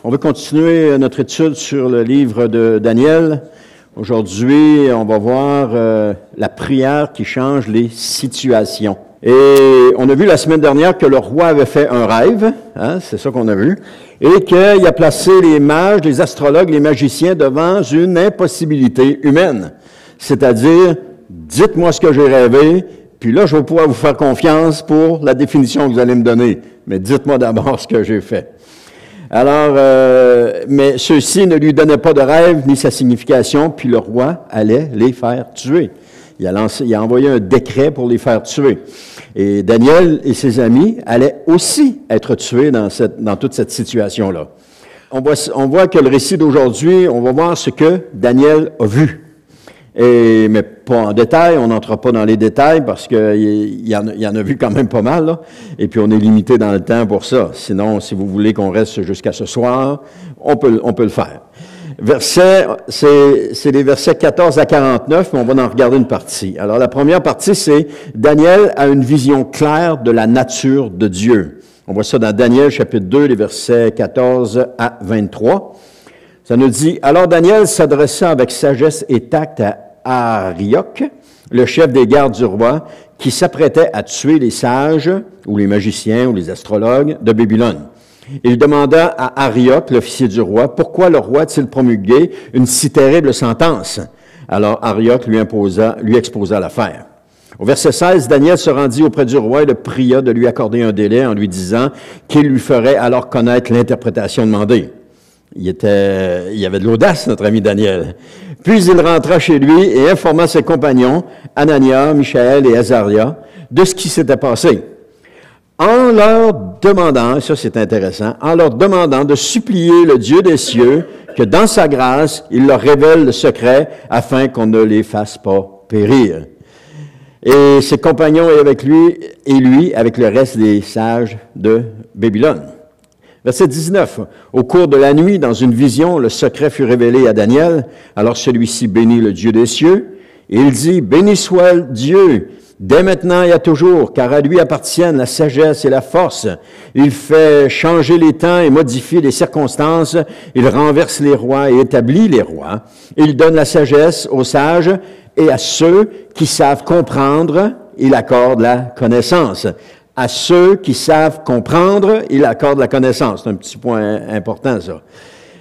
On va continuer notre étude sur le livre de Daniel. Aujourd'hui, on va voir la prière qui change les situations. Et on a vu la semaine dernière que le roi avait fait un rêve, hein, c'est ça qu'on a vu, et qu'il a placé les mages, les astrologues, les magiciens devant une impossibilité humaine. C'est-à-dire, dites-moi ce que j'ai rêvé, puis là, je vais pouvoir vous faire confiance pour la définition que vous allez me donner. Mais dites-moi d'abord ce que j'ai fait. Alors, mais ceux-ci ne lui donnaient pas de rêve ni sa signification, puis le roi allait les faire tuer. Il a envoyé un décret pour les faire tuer. Et Daniel et ses amis allaient aussi être tués dans toute cette situation-là. On voit que le récit d'aujourd'hui, on va voir ce que Daniel a vu. Mais pas en détail, on n'entre pas dans les détails parce qu'il y en a vu quand même pas mal, là. Et puis on est limité dans le temps pour ça. Sinon, si vous voulez qu'on reste jusqu'à ce soir, on peut le faire. C'est les versets 14 à 49, mais on va en regarder une partie. Alors la première partie, c'est Daniel a une vision claire de la nature de Dieu. On voit ça dans Daniel chapitre 2, les versets 14 à 23. Ça nous dit, « Alors Daniel s'adressa avec sagesse et tact à Arioch, le chef des gardes du roi, qui s'apprêtait à tuer les sages, ou les magiciens, ou les astrologues de Babylone. Il demanda à Arioch, l'officier du roi, pourquoi le roi a-t-il promulgué une si terrible sentence? Alors Arioch lui exposa l'affaire. Au verset 16, Daniel se rendit auprès du roi et le pria de lui accorder un délai en lui disant qu'il lui ferait alors connaître l'interprétation demandée. Il avait de l'audace, notre ami Daniel. Puis il rentra chez lui et informa ses compagnons, Anania, Michaël et Azaria, de ce qui s'était passé. En leur demandant, ça c'est intéressant, en leur demandant de supplier le Dieu des cieux que dans sa grâce, il leur révèle le secret afin qu'on ne les fasse pas périr. Et ses compagnons avec lui, avec le reste des sages de Babylone. Verset 19. Au cours de la nuit, dans une vision, le secret fut révélé à Daniel. Alors celui-ci bénit le Dieu des cieux. Et il dit, béni soit Dieu, dès maintenant et à toujours, car à lui appartiennent la sagesse et la force. Il fait changer les temps et modifie les circonstances. Il renverse les rois et établit les rois. Il donne la sagesse aux sages et à ceux qui savent comprendre, il accorde la connaissance. À ceux qui savent comprendre, il accorde la connaissance. C'est un petit point important, ça.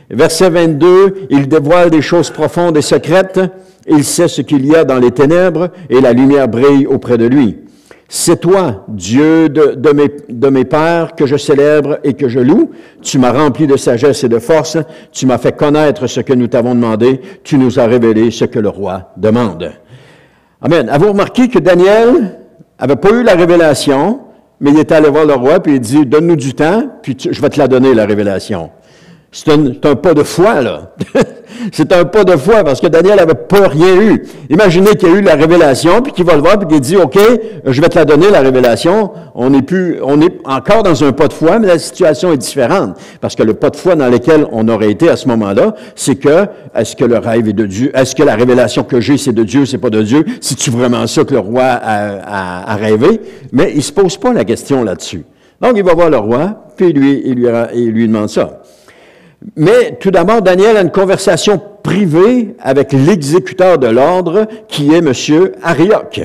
Verset 22, il dévoile des choses profondes et secrètes. Il sait ce qu'il y a dans les ténèbres et la lumière brille auprès de lui. C'est toi, Dieu de mes pères, que je célèbre et que je loue. Tu m'as rempli de sagesse et de force. Tu m'as fait connaître ce que nous t'avons demandé. Tu nous as révélé ce que le roi demande. Amen. Avez-vous remarqué que Daniel avait pas eu la révélation, mais il est allé voir le roi, puis il dit, donne-nous du temps, puis je vais te la donner, la révélation. C'est un pas de foi, là. C'est un pas de foi, parce que Daniel n'avait pas rien eu. Imaginez qu'il y a eu la révélation, puis qu'il va le voir, puis qu'il dit, OK, je vais te la donner, la révélation. On est encore dans un pas de foi, mais la situation est différente. Parce que le pas de foi dans lequel on aurait été à ce moment-là, c'est que, est-ce que le rêve est de Dieu? Est-ce que la révélation que j'ai, c'est de Dieu, c'est pas de Dieu? C'est-tu vraiment ça que le roi a rêvé? Mais il se pose pas la question là-dessus. Donc, il va voir le roi, puis il lui demande ça. Mais tout d'abord, Daniel a une conversation privée avec l'exécuteur de l'ordre, qui est M. Arioch,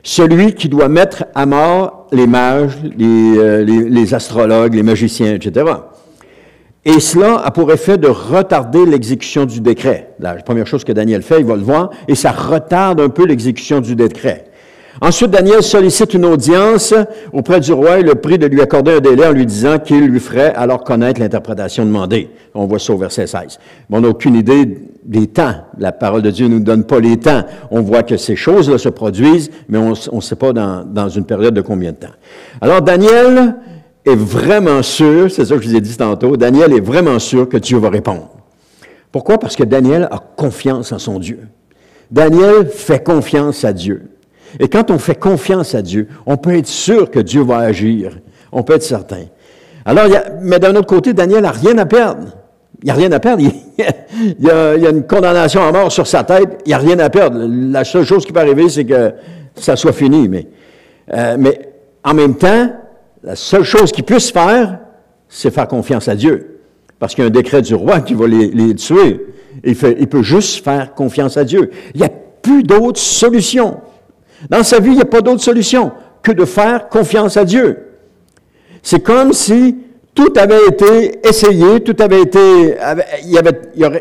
celui qui doit mettre à mort les mages, les astrologues, les magiciens, etc. Et cela a pour effet de retarder l'exécution du décret. La première chose que Daniel fait, il va le voir, et ça retarde un peu l'exécution du décret. Ensuite, Daniel sollicite une audience auprès du roi et le prie de lui accorder un délai en lui disant qu'il lui ferait alors connaître l'interprétation demandée. On voit ça au verset 16. Mais on n'a aucune idée des temps. La parole de Dieu ne nous donne pas les temps. On voit que ces choses-là se produisent, mais on ne sait pas dans une période de combien de temps. Alors, Daniel est vraiment sûr, c'est ça que je vous ai dit tantôt, Daniel est vraiment sûr que Dieu va répondre. Pourquoi? Parce que Daniel a confiance en son Dieu. Daniel fait confiance à Dieu. Et quand on fait confiance à Dieu, on peut être sûr que Dieu va agir. On peut être certain. Alors, mais d'un autre côté, Daniel n'a rien à perdre. Il n'y a rien à perdre. Il y a une condamnation à mort sur sa tête. Il n'y a rien à perdre. La seule chose qui peut arriver, c'est que ça soit fini. Mais en même temps, la seule chose qu'il puisse faire, c'est faire confiance à Dieu. parce qu'il y a un décret du roi qui va les tuer. Il peut juste faire confiance à Dieu. Il n'y a plus d'autre solution. Dans sa vie, il n'y a pas d'autre solution que de faire confiance à Dieu. C'est comme si tout avait été essayé,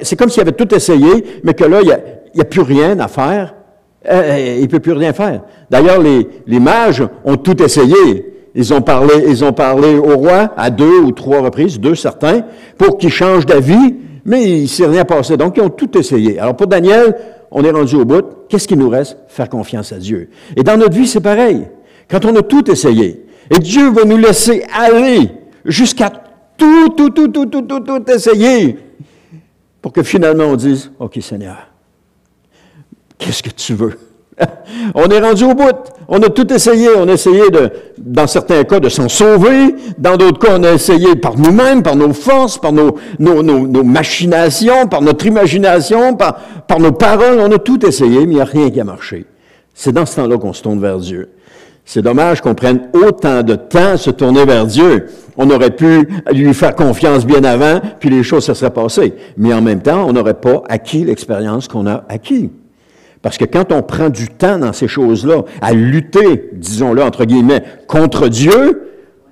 c'est comme s'il avait tout essayé, mais que là, il n'y a plus rien à faire. Il ne peut plus rien faire. D'ailleurs, les mages ont tout essayé. Ils ont parlé au roi à 2 ou 3 reprises, 2 certains, pour qu'il change d'avis, mais il ne s'est rien passé. Donc, ils ont tout essayé. Alors, pour Daniel, on est rendu au bout. Qu'est-ce qu'il nous reste? Faire confiance à Dieu. Et dans notre vie, c'est pareil. Quand on a tout essayé, et Dieu va nous laisser aller jusqu'à tout essayer, pour que finalement on dise, « OK, Seigneur, qu'est-ce que tu veux? » On est rendu au bout. On a tout essayé. On a essayé, dans certains cas, de s'en sauver. Dans d'autres cas, on a essayé par nous-mêmes, par nos forces, par nos machinations, par notre imagination, par nos paroles. On a tout essayé, mais il n'y a rien qui a marché. C'est dans ce temps-là qu'on se tourne vers Dieu. C'est dommage qu'on prenne autant de temps à se tourner vers Dieu. On aurait pu lui faire confiance bien avant, puis les choses se seraient passées. Mais en même temps, on n'aurait pas acquis l'expérience qu'on a acquis. Parce que quand on prend du temps dans ces choses-là, à lutter, disons-le, entre guillemets, contre Dieu,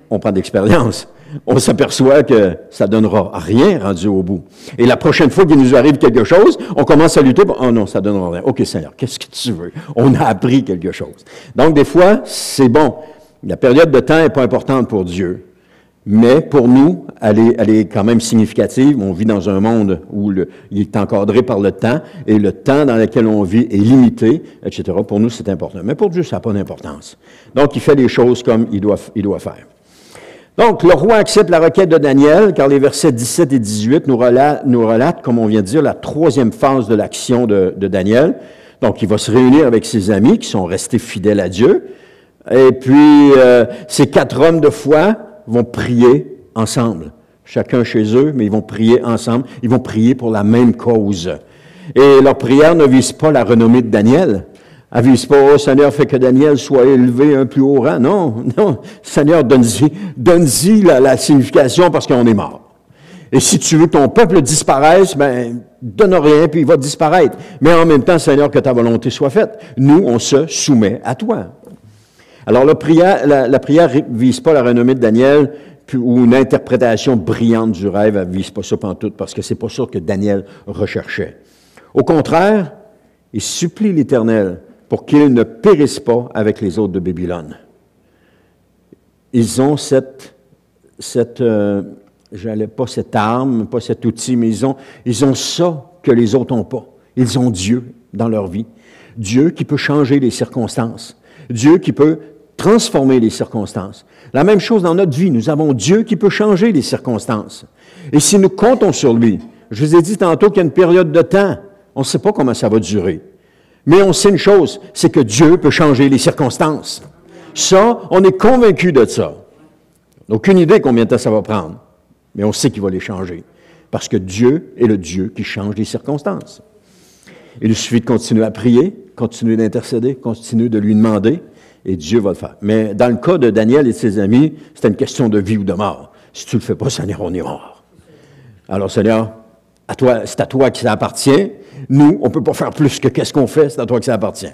on prend d'expérience. On s'aperçoit que ça donnera rien rendu au bout. Et la prochaine fois qu'il nous arrive quelque chose, on commence à lutter. Oh non, ça donnera rien. OK, Seigneur, qu'est-ce que tu veux? On a appris quelque chose. Donc, des fois, c'est bon. La période de temps n'est pas importante pour Dieu. Mais pour nous, elle est quand même significative. On vit dans un monde où il est encadré par le temps, et le temps dans lequel on vit est limité, etc. Pour nous, c'est important. Mais pour Dieu, ça n'a pas d'importance. Donc, il fait les choses comme il doit faire. Donc, le roi accepte la requête de Daniel, car les versets 17 et 18 nous relatent, comme on vient de dire, la 3e phase de l'action de Daniel. Donc, il va se réunir avec ses amis qui sont restés fidèles à Dieu. Et puis, ces 4 hommes de foi vont prier ensemble. Chacun chez eux, mais ils vont prier ensemble. Ils vont prier pour la même cause. Et leur prière ne vise pas la renommée de Daniel. Elle ne vise pas, « Oh, Seigneur, fais que Daniel soit élevé un plus haut rang. » Non, Seigneur, donne-y la signification parce qu'on est mort. Et si tu veux que ton peuple disparaisse, donne rien, puis il va disparaître. Mais en même temps, Seigneur, que ta volonté soit faite. Nous, on se soumet à toi. Alors, la prière ne vise pas la renommée de Daniel ou une interprétation brillante du rêve, elle ne vise pas ça pantoute, parce que c'est pas ça que Daniel recherchait. Au contraire, il supplie l'Éternel pour qu'il ne périsse pas avec les autres de Babylone. Ils ont pas cette arme, pas cet outil, mais ils ont ça que les autres n'ont pas. Ils ont Dieu dans leur vie. Dieu qui peut changer les circonstances. Dieu qui peut transformer les circonstances. La même chose dans notre vie, nous avons Dieu qui peut changer les circonstances. Et si nous comptons sur lui, je vous ai dit tantôt qu'il y a une période de temps, on ne sait pas comment ça va durer. Mais on sait une chose, c'est que Dieu peut changer les circonstances. Ça, on est convaincu de ça. On n'a aucune idée combien de temps ça va prendre, mais on sait qu'il va les changer. Parce que Dieu est le Dieu qui change les circonstances. Il nous suffit de continuer à prier, continuer d'intercéder, continuer de lui demander, et Dieu va le faire. Mais dans le cas de Daniel et de ses amis, c'était une question de vie ou de mort. Si tu ne le fais pas, Seigneur, on est mort. Alors, Seigneur, c'est à toi que ça appartient. Nous, on ne peut pas faire plus que qu'est-ce qu'on fait, c'est à toi que ça appartient.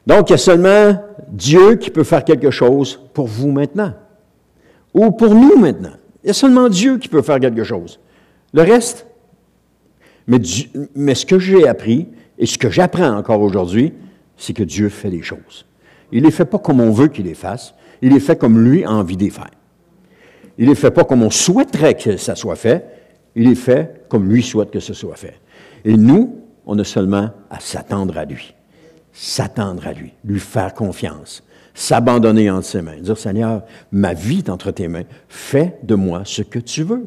Donc, il y a seulement Dieu qui peut faire quelque chose pour vous maintenant. Ou pour nous maintenant. Il y a seulement Dieu qui peut faire quelque chose. Le reste, mais ce que j'ai appris, et ce que j'apprends encore aujourd'hui, c'est que Dieu fait les choses. Il ne les fait pas comme on veut qu'il les fasse, il les fait comme lui a envie de les faire. Il ne les fait pas comme on souhaiterait que ça soit fait, il les fait comme lui souhaite que ce soit fait. Et nous, on a seulement à s'attendre à lui, lui faire confiance, s'abandonner entre ses mains, dire « Seigneur, ma vie est entre tes mains, fais de moi ce que tu veux. »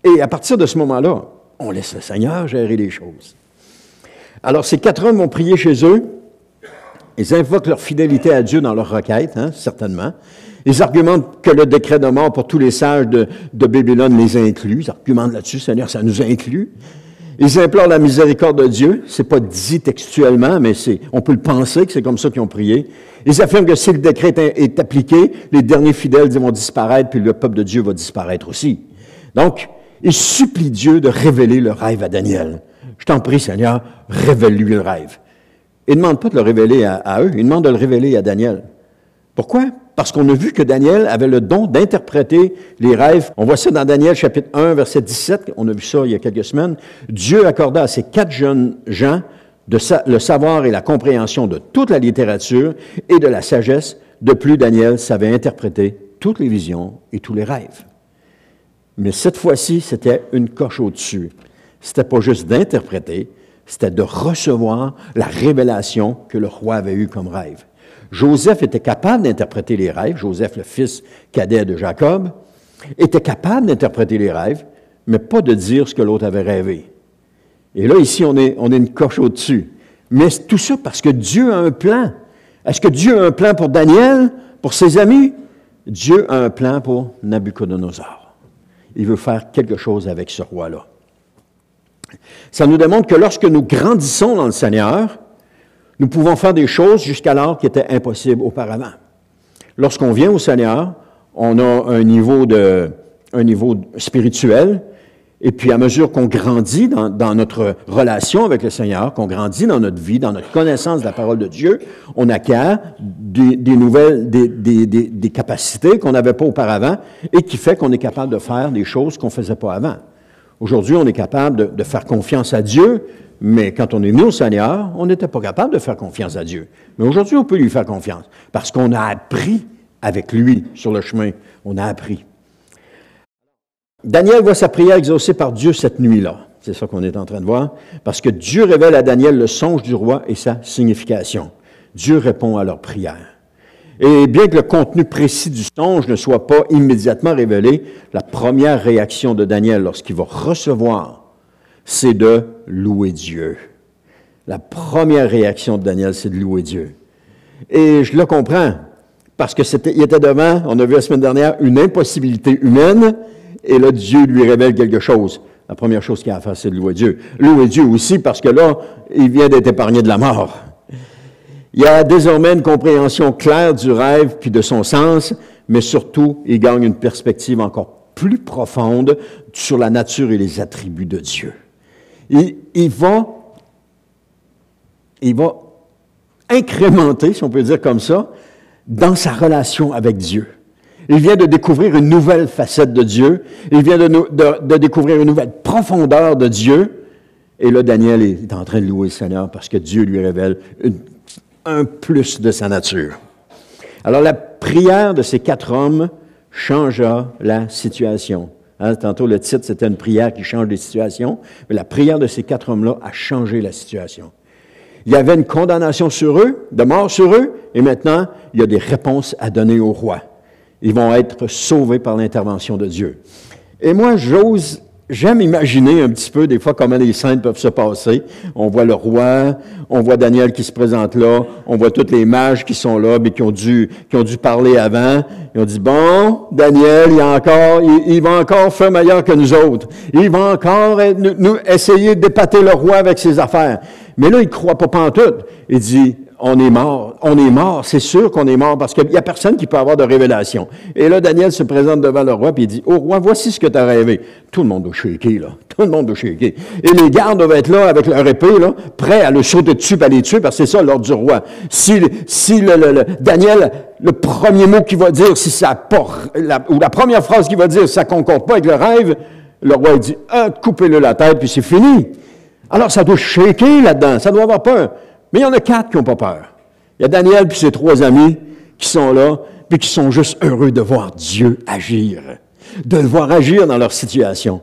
Et à partir de ce moment-là, on laisse le Seigneur gérer les choses. Alors, ces 4 hommes vont prier chez eux. Ils invoquent leur fidélité à Dieu dans leur requête, certainement. Ils argumentent que le décret de mort pour tous les sages de Babylone les inclut. Ils argumentent là-dessus, Seigneur, ça nous inclut. Ils implorent la miséricorde de Dieu. C'est pas dit textuellement, mais on peut le penser que c'est comme ça qu'ils ont prié. Ils affirment que si le décret est appliqué, les derniers fidèles vont disparaître, puis le peuple de Dieu va disparaître aussi. Donc, il supplie Dieu de révéler le rêve à Daniel. Je t'en prie, Seigneur, révèle-lui le rêve. Il ne demande pas de le révéler à eux, il demande de le révéler à Daniel. Pourquoi? Parce qu'on a vu que Daniel avait le don d'interpréter les rêves. On voit ça dans Daniel chapitre 1, verset 17, on a vu ça il y a quelques semaines. Dieu accorda à ces 4 jeunes gens le savoir et la compréhension de toute la littérature et de la sagesse. De plus, Daniel savait interpréter toutes les visions et tous les rêves. Mais cette fois-ci, c'était une coche au-dessus. C'était pas juste d'interpréter, c'était de recevoir la révélation que le roi avait eue comme rêve. Joseph était capable d'interpréter les rêves. Joseph, le fils cadet de Jacob, était capable d'interpréter les rêves, mais pas de dire ce que l'autre avait rêvé. Et là, ici, on est une coche au-dessus. Mais tout ça parce que Dieu a un plan. Est-ce que Dieu a un plan pour Daniel, pour ses amis? Dieu a un plan pour Nabuchodonosor. Il veut faire quelque chose avec ce roi-là. Ça nous démontre que lorsque nous grandissons dans le Seigneur, nous pouvons faire des choses jusqu'alors qui étaient impossibles auparavant. Lorsqu'on vient au Seigneur, on a un niveau spirituel, et puis à mesure qu'on grandit dans notre relation avec le Seigneur, qu'on grandit dans notre vie, dans notre connaissance de la parole de Dieu, on acquiert des nouvelles, des capacités qu'on n'avait pas auparavant, et qui fait qu'on est capable de faire des choses qu'on ne faisait pas avant. Aujourd'hui, on est capable de faire confiance à Dieu, mais quand on est venu au Seigneur, on n'était pas capable de faire confiance à Dieu. Mais aujourd'hui, on peut lui faire confiance, parce qu'on a appris avec lui sur le chemin. On a appris. Daniel voit sa prière exaucée par Dieu cette nuit-là. C'est ça qu'on est en train de voir, parce que Dieu révèle à Daniel le songe du roi et sa signification. Dieu répond à leur prière. Et bien que le contenu précis du songe ne soit pas immédiatement révélé, la première réaction de Daniel lorsqu'il va recevoir, c'est de louer Dieu. La première réaction de Daniel, c'est de louer Dieu. Et je le comprends, parce que il était devant, on a vu la semaine dernière, une impossibilité humaine, et là, Dieu lui révèle quelque chose. La première chose qu'il a à faire, c'est de louer Dieu. Louer Dieu aussi, parce que là, il vient d'être épargné de la mort. Il y a désormais une compréhension claire du rêve puis de son sens, mais surtout, il gagne une perspective encore plus profonde sur la nature et les attributs de Dieu. Il va incrémenter, si on peut dire comme ça, dans sa relation avec Dieu. Il vient de découvrir une nouvelle facette de Dieu. Il vient de découvrir une nouvelle profondeur de Dieu. Et là, Daniel est en train de louer le Seigneur parce que Dieu lui révèle un plus de sa nature. Alors, la prière de ces 4 hommes changea la situation. Hein, tantôt, le titre, c'était une prière qui change les situations. Mais la prière de ces 4 hommes-là a changé la situation. Il y avait une condamnation sur eux, de mort sur eux, et maintenant, il y a des réponses à donner au roi. Ils vont être sauvés par l'intervention de Dieu. Et moi, j'aime imaginer un petit peu des fois comment les scènes peuvent se passer. On voit le roi, on voit Daniel qui se présente là, on voit tous les mages qui sont là, mais qui ont dû parler avant. Ils ont dit, bon, Daniel, il va encore faire meilleur que nous autres. Il va encore nous essayer d'épater le roi avec ses affaires. Mais là, il ne croit pas pantoute. Il dit, on est mort, c'est sûr qu'on est mort, parce qu'il n'y a personne qui peut avoir de révélation. Et là, Daniel se présente devant le roi, puis il dit, « Oh roi, voici ce que tu as rêvé. » Tout le monde doit shaker, là. Tout le monde doit shaker. Et les gardes doivent être là, avec leur épée, là, prêts à le sauter dessus, et à les tuer, parce que c'est ça l'ordre du roi. Si Daniel, le premier mot qu'il va dire, si ça ou la première phrase qu'il va dire, ça ne concorde pas avec le rêve, le roi il dit, « Coupez-le la tête, puis c'est fini. » Alors, ça doit shaker là-dedans, ça doit avoir peur. Mais il y en a 4 qui n'ont pas peur. Il y a Daniel puis ses 3 amis qui sont là, puis qui sont juste heureux de voir Dieu agir, de le voir agir dans leur situation.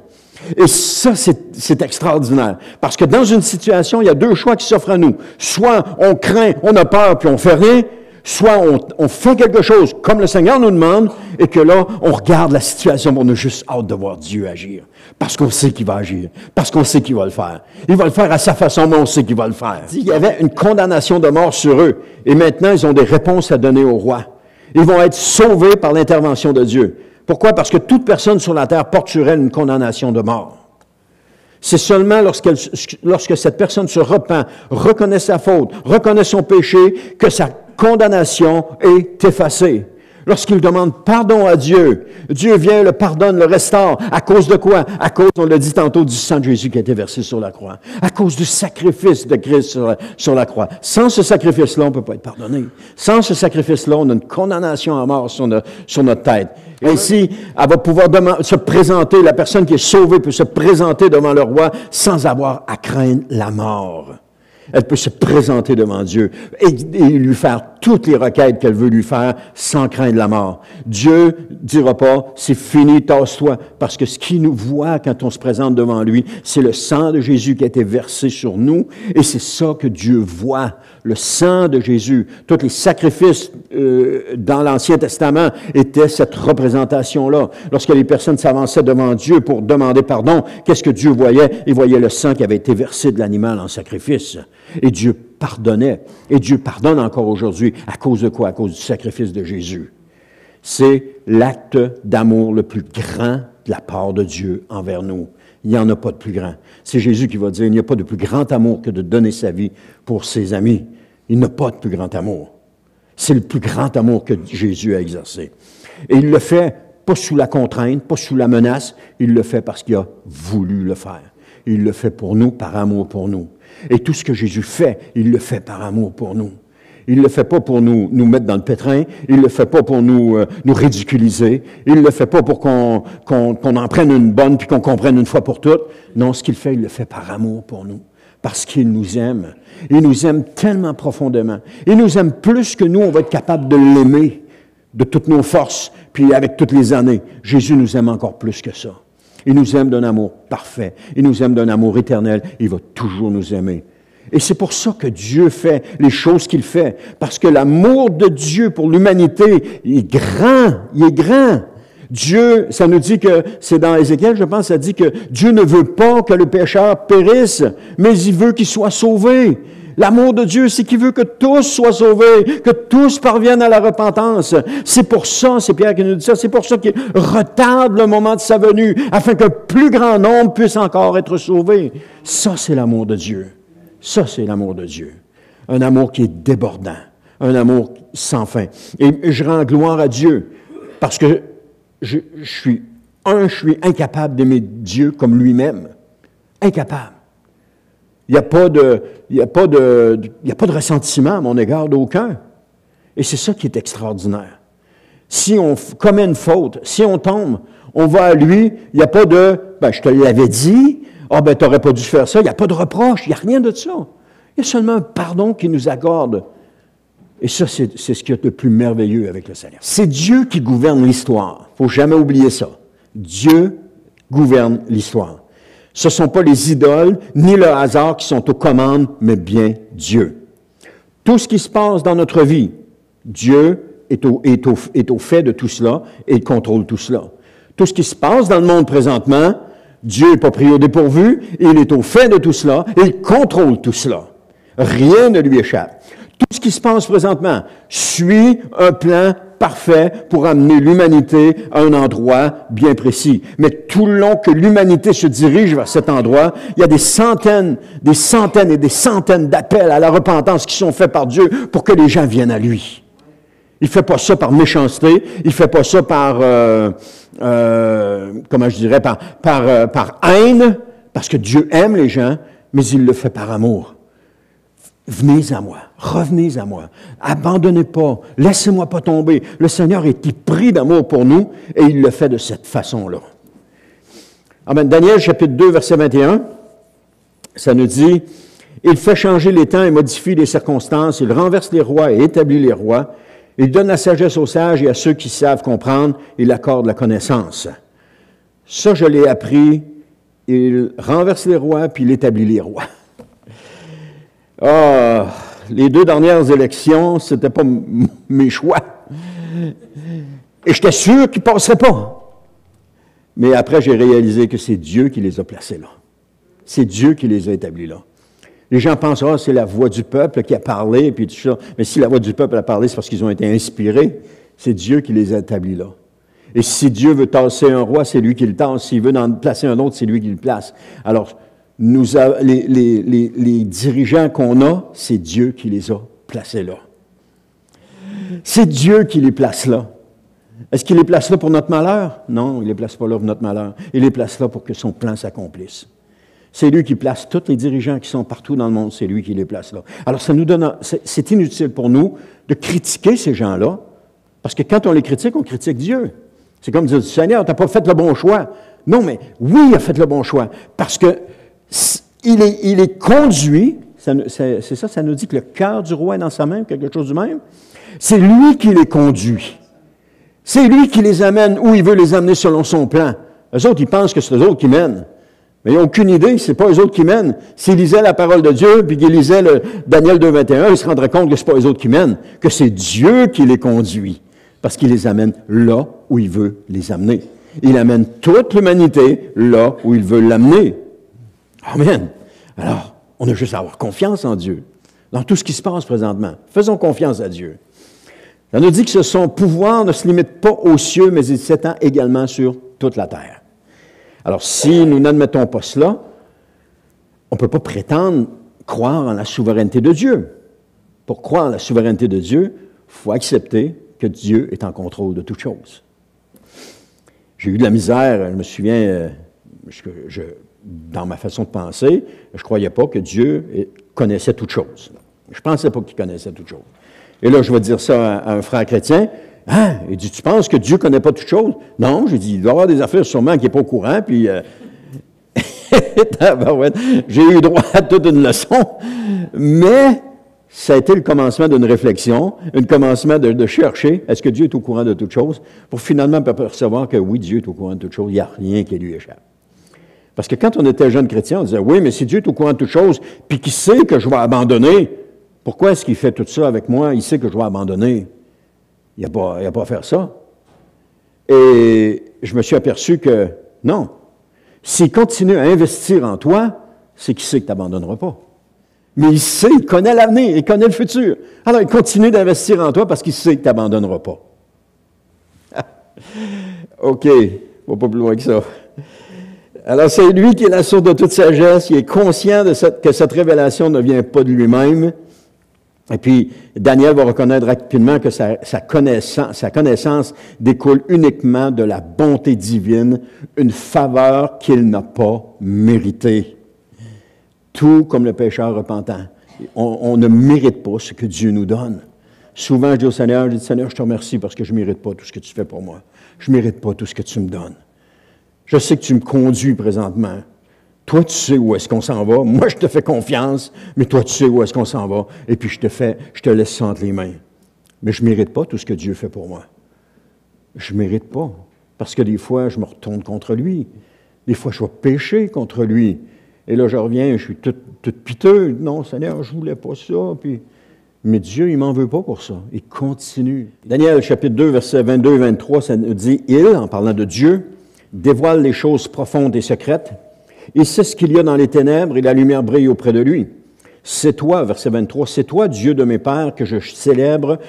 Et ça, c'est extraordinaire. Parce que dans une situation, il y a 2 choix qui s'offrent à nous. Soit on craint, on a peur, puis on fait rien, soit on fait quelque chose comme le Seigneur nous demande, et que là, on regarde la situation, on a juste hâte de voir Dieu agir. Parce qu'on sait qu'il va agir, parce qu'on sait qu'il va le faire. Il va le faire à sa façon, mais on sait qu'il va le faire. Il y avait une condamnation de mort sur eux, et maintenant, ils ont des réponses à donner au roi. Ils vont être sauvés par l'intervention de Dieu. Pourquoi? Parce que toute personne sur la terre porte sur elle une condamnation de mort. C'est seulement lorsque cette personne se repent, reconnaît sa faute, reconnaît son péché, que sa condamnation est effacée. Lorsqu'il demande pardon à Dieu, Dieu vient, le pardonne, le restaure. À cause de quoi? À cause, on l'a dit tantôt, du sang de Jésus qui a été versé sur la croix. À cause du sacrifice de Christ sur la croix. Sans ce sacrifice-là, on ne peut pas être pardonné. Sans ce sacrifice-là, on a une condamnation à mort sur notre tête. Ainsi, elle va pouvoir se présenter, la personne qui est sauvée peut se présenter devant le roi sans avoir à craindre la mort. Elle peut se présenter devant Dieu et lui faire toutes les requêtes qu'elle veut lui faire sans craindre la mort. Dieu dira pas, c'est fini, tasse-toi, parce que ce qu'il nous voit quand on se présente devant lui, c'est le sang de Jésus qui a été versé sur nous et c'est ça que Dieu voit, le sang de Jésus. Tous les sacrifices dans l'Ancien Testament étaient cette représentation-là. Lorsque les personnes s'avançaient devant Dieu pour demander pardon, qu'est-ce que Dieu voyait? Il voyait le sang qui avait été versé de l'animal en sacrifice. Et Dieu pardonnait. Et Dieu pardonne encore aujourd'hui. À cause de quoi? À cause du sacrifice de Jésus. C'est l'acte d'amour le plus grand de la part de Dieu envers nous. Il n'y en a pas de plus grand. C'est Jésus qui va dire, il n'y a pas de plus grand amour que de donner sa vie pour ses amis. Il n'y a pas de plus grand amour. C'est le plus grand amour que Jésus a exercé. Et il le fait pas sous la contrainte, pas sous la menace. Il le fait parce qu'il a voulu le faire. Il le fait pour nous, par amour pour nous. Et tout ce que Jésus fait, il le fait par amour pour nous. Il ne le fait pas pour nous mettre dans le pétrin. Il ne le fait pas pour nous ridiculiser. Il ne le fait pas pour qu'on en prenne une bonne puis qu'on comprenne une fois pour toutes. Non, ce qu'il fait, il le fait par amour pour nous. Parce qu'il nous aime. Il nous aime tellement profondément. Il nous aime plus que nous, on va être capable de l'aimer de toutes nos forces, puis avec toutes les années. Jésus nous aime encore plus que ça. Il nous aime d'un amour parfait. Il nous aime d'un amour éternel. Il va toujours nous aimer. Et c'est pour ça que Dieu fait les choses qu'il fait. Parce que l'amour de Dieu pour l'humanité, il est grand. Il est grand. Dieu, ça nous dit que, c'est dans Ézéchiel, je pense, ça dit que Dieu ne veut pas que le pécheur périsse, mais il veut qu'il soit sauvé. L'amour de Dieu, c'est qu'il veut que tous soient sauvés, que tous parviennent à la repentance. C'est pour ça, c'est Pierre qui nous dit ça, c'est pour ça qu'il retarde le moment de sa venue, afin qu'un plus grand nombre puisse encore être sauvé. Ça, c'est l'amour de Dieu. Ça, c'est l'amour de Dieu. Un amour qui est débordant. Un amour sans fin. Et je rends gloire à Dieu, parce que je suis incapable d'aimer Dieu comme lui-même. Incapable. Il n'y a pas de ressentiment à mon égard d'aucun. Et c'est ça qui est extraordinaire. Si on commet une faute, si on tombe, on va à lui, il n'y a pas de « je te l'avais dit, tu n'aurais pas dû faire ça », il n'y a pas de reproche, il n'y a rien de ça. Il y a seulement un pardon qui nous accorde. Et ça, c'est ce qui est le plus merveilleux avec le Seigneur. C'est Dieu qui gouverne l'histoire. Il ne faut jamais oublier ça. Dieu gouverne l'histoire. Ce ne sont pas les idoles, ni le hasard qui sont aux commandes, mais bien Dieu. Tout ce qui se passe dans notre vie, Dieu est au fait de tout cela et il contrôle tout cela. Tout ce qui se passe dans le monde présentement, Dieu n'est pas pris au dépourvu, il est au fait de tout cela et il contrôle tout cela. Rien ne lui échappe. Tout ce qui se passe présentement suit un plan parfait pour amener l'humanité à un endroit bien précis. Mais tout le long que l'humanité se dirige vers cet endroit, il y a des centaines et des centaines d'appels à la repentance qui sont faits par Dieu pour que les gens viennent à lui. Il ne fait pas ça par méchanceté, il ne fait pas ça par, par haine, parce que Dieu aime les gens, mais il le fait par amour. Venez à moi, revenez à moi, abandonnez pas, laissez-moi pas tomber. Le Seigneur est pris d'amour pour nous et il le fait de cette façon-là. Amen. Daniel chapitre 2, verset 21, ça nous dit, « Il fait changer les temps et modifie les circonstances, il renverse les rois et établit les rois, il donne la sagesse aux sages et à ceux qui savent comprendre, il accorde la connaissance. » Ça, je l'ai appris, il renverse les rois puis il établit les rois. Ah, les 2 dernières élections, c'était pas mes choix. Et j'étais sûr qu'ils ne passeraient pas. Mais après, j'ai réalisé que c'est Dieu qui les a placés là. C'est Dieu qui les a établis là. Les gens pensent, c'est la voix du peuple qui a parlé, puis tout ça. Mais si la voix du peuple a parlé, c'est parce qu'ils ont été inspirés. C'est Dieu qui les a établis là. Et si Dieu veut tasser un roi, c'est lui qui le tasse. S'il veut en placer un autre, c'est lui qui le place. Alors, les dirigeants qu'on a, c'est Dieu qui les a placés là. C'est Dieu qui les place là. Est-ce qu'il les place là pour notre malheur? Non, il ne les place pas là pour notre malheur. Il les place là pour que son plan s'accomplisse. C'est lui qui place tous les dirigeants qui sont partout dans le monde, c'est lui qui les place là. Alors, ça nous donne, c'est inutile pour nous de critiquer ces gens-là, parce que quand on les critique, on critique Dieu. C'est comme dire, Seigneur, tu n'as pas fait le bon choix. Non, mais oui, il a fait le bon choix, parce que il est conduit, c'est ça, ça nous dit que le cœur du roi est dans sa main, quelque chose du même. C'est lui qui les conduit. C'est lui qui les amène où il veut les amener selon son plan. Eux autres, ils pensent que c'est eux autres qui mènent. Mais ils n'ont aucune idée, c'est pas eux autres qui mènent. S'ils lisaient la parole de Dieu, puis qu'ils lisaient le Daniel 2,21, ils se rendraient compte que c'est pas eux autres qui mènent, que c'est Dieu qui les conduit, parce qu'il les amène là où il veut les amener. Il amène toute l'humanité là où il veut l'amener. Amen. Alors, on a juste à avoir confiance en Dieu, dans tout ce qui se passe présentement. Faisons confiance à Dieu. Ça nous dit que son pouvoir ne se limite pas aux cieux, mais il s'étend également sur toute la terre. Alors, si nous n'admettons pas cela, on ne peut pas prétendre croire en la souveraineté de Dieu. Pour croire en la souveraineté de Dieu, il faut accepter que Dieu est en contrôle de toutes choses. J'ai eu de la misère, je me souviens, dans ma façon de penser, je ne croyais pas que Dieu connaissait toutes choses. Je ne pensais pas qu'il connaissait toutes choses. Et là, je vais dire ça à un frère chrétien. Hein? Il dit, tu penses que Dieu ne connaît pas toutes choses? Non, j'ai dit, il doit y avoir des affaires sûrement qu'il n'est pas au courant, puis j'ai eu droit à toute une leçon, mais ça a été le commencement d'une réflexion, un commencement de chercher, est-ce que Dieu est au courant de toutes choses, pour finalement percevoir que oui, Dieu est au courant de toutes choses, il n'y a rien qui lui échappe. Parce que quand on était jeune chrétien, on disait, oui, mais si Dieu est au courant de toutes choses, puis qu'il sait que je vais abandonner, pourquoi est-ce qu'il fait tout ça avec moi? Il sait que je vais abandonner. Il n'y a pas à faire ça. Et je me suis aperçu que non. S'il continue à investir en toi, c'est qu'il sait que tu n'abandonneras pas. Mais il sait, il connaît l'avenir, il connaît le futur. Alors, il continue d'investir en toi parce qu'il sait que tu n'abandonneras pas. OK, on ne va pas plus loin que ça. Alors, c'est lui qui est la source de toute sagesse. Il est conscient que cette révélation ne vient pas de lui-même. Et puis, Daniel va reconnaître rapidement que sa connaissance découle uniquement de la bonté divine, une faveur qu'il n'a pas méritée. Tout comme le pécheur repentant. On ne mérite pas ce que Dieu nous donne. Souvent, je dis au Seigneur, Seigneur, je te remercie parce que je ne mérite pas tout ce que tu fais pour moi. Je ne mérite pas tout ce que tu me donnes. Je sais que tu me conduis présentement. Toi, tu sais où est-ce qu'on s'en va. Moi, je te fais confiance, mais toi, tu sais où est-ce qu'on s'en va. Et puis, je te laisse ça entre les mains. Mais je ne mérite pas tout ce que Dieu fait pour moi. Je ne mérite pas. Parce que des fois, je me retourne contre lui. Des fois, je vais pécher contre lui. Et là, je reviens, je suis tout piteux. Non, Seigneur, je ne voulais pas ça. Mais Dieu, il ne m'en veut pas pour ça. Il continue. Daniel, chapitre 2, versets 22 et 23, ça nous dit, il, en parlant de Dieu, dévoile les choses profondes et secrètes. Il sait ce qu'il y a dans les ténèbres et la lumière brille auprès de lui. C'est toi, verset 23, c'est toi, Dieu de mes pères, que je célèbre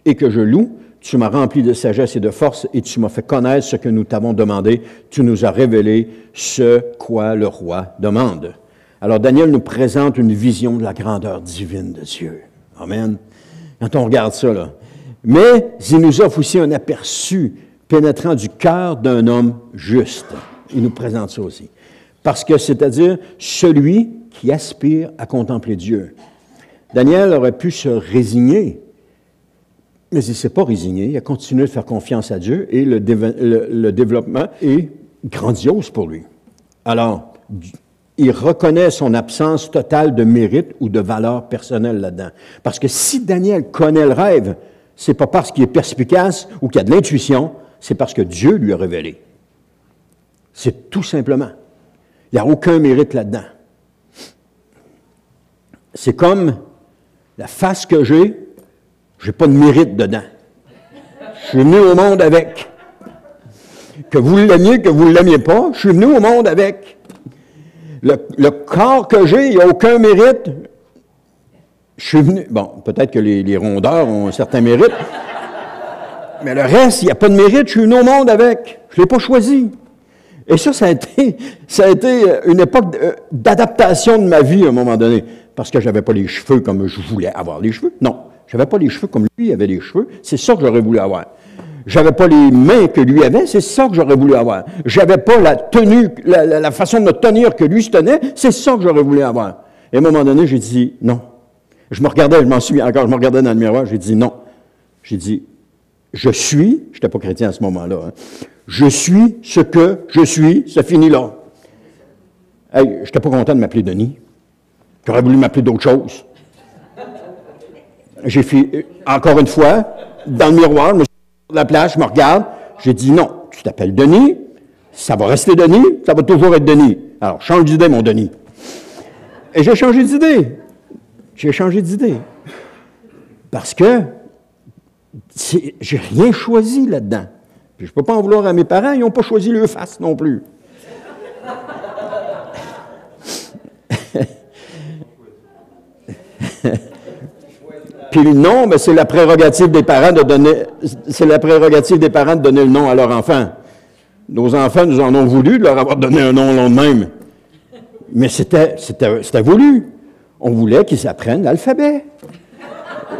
et que je loue. Tu m'as rempli de sagesse et de force et tu m'as fait connaître ce que nous t'avons demandé. Tu nous as révélé ce quoi le roi demande. Alors Daniel nous présente une vision de la grandeur divine de Dieu. Amen. Quand on regarde ça, là. Mais il nous offre aussi un aperçu pénétrant du cœur d'un homme juste. Il nous présente ça aussi. Parce que c'est-à-dire celui qui aspire à contempler Dieu. Daniel aurait pu se résigner, mais il ne s'est pas résigné. Il a continué de faire confiance à Dieu et le développement est grandiose pour lui. Alors, il reconnaît son absence totale de mérite ou de valeur personnelle là-dedans. Parce que si Daniel connaît le rêve, c'est pas parce qu'il est perspicace ou qu'il a de l'intuition, c'est parce que Dieu lui a révélé. C'est tout simplement. Il n'y a aucun mérite là-dedans. C'est comme la face que j'ai pas de mérite dedans. Je suis venu au monde avec. Que vous l'aimiez, que vous ne l'aimiez pas, je suis venu au monde avec. Le corps que j'ai, il n'y a aucun mérite. Je suis venu... Bon, peut-être que les rondeurs ont un certain mérite, mais le reste, il n'y a pas de mérite, je suis venu au monde avec. Je ne l'ai pas choisi. Et ça a été une époque d'adaptation de ma vie à un moment donné, parce que je n'avais pas les cheveux comme je voulais avoir les cheveux. Non, je n'avais pas les cheveux comme lui avait les cheveux. C'est ça que j'aurais voulu avoir. J'avais pas les mains que lui avait, c'est ça que j'aurais voulu avoir. J'avais pas la tenue, la façon de me tenir que lui se tenait, c'est ça que j'aurais voulu avoir. Et à un moment donné, j'ai dit non. Je me regardais, je m'en souviens encore, je me regardais dans le miroir, j'ai dit non. J'ai dit, je n'étais pas chrétien à ce moment-là, hein. Je suis ce que je suis, ça finit là. Hey, je n'étais pas content de m'appeler Denis. J'aurais voulu m'appeler d'autres choses. J'ai fait, encore une fois, dans le miroir, je me suis sur la plage, je me regarde, j'ai dit non, tu t'appelles Denis, ça va rester Denis, ça va toujours être Denis. Alors, change d'idée, mon Denis. Et j'ai changé d'idée. J'ai changé d'idée. Parce que j'ai rien choisi là-dedans. Puis je ne peux pas en vouloir à mes parents, ils n'ont pas choisi leur face non plus. Puis non, mais c'est la prérogative des parents de donner, le nom à leur enfant. Nos enfants nous en ont voulu de leur avoir donné un nom long de même. Mais c'était voulu. On voulait qu'ils apprennent l'alphabet.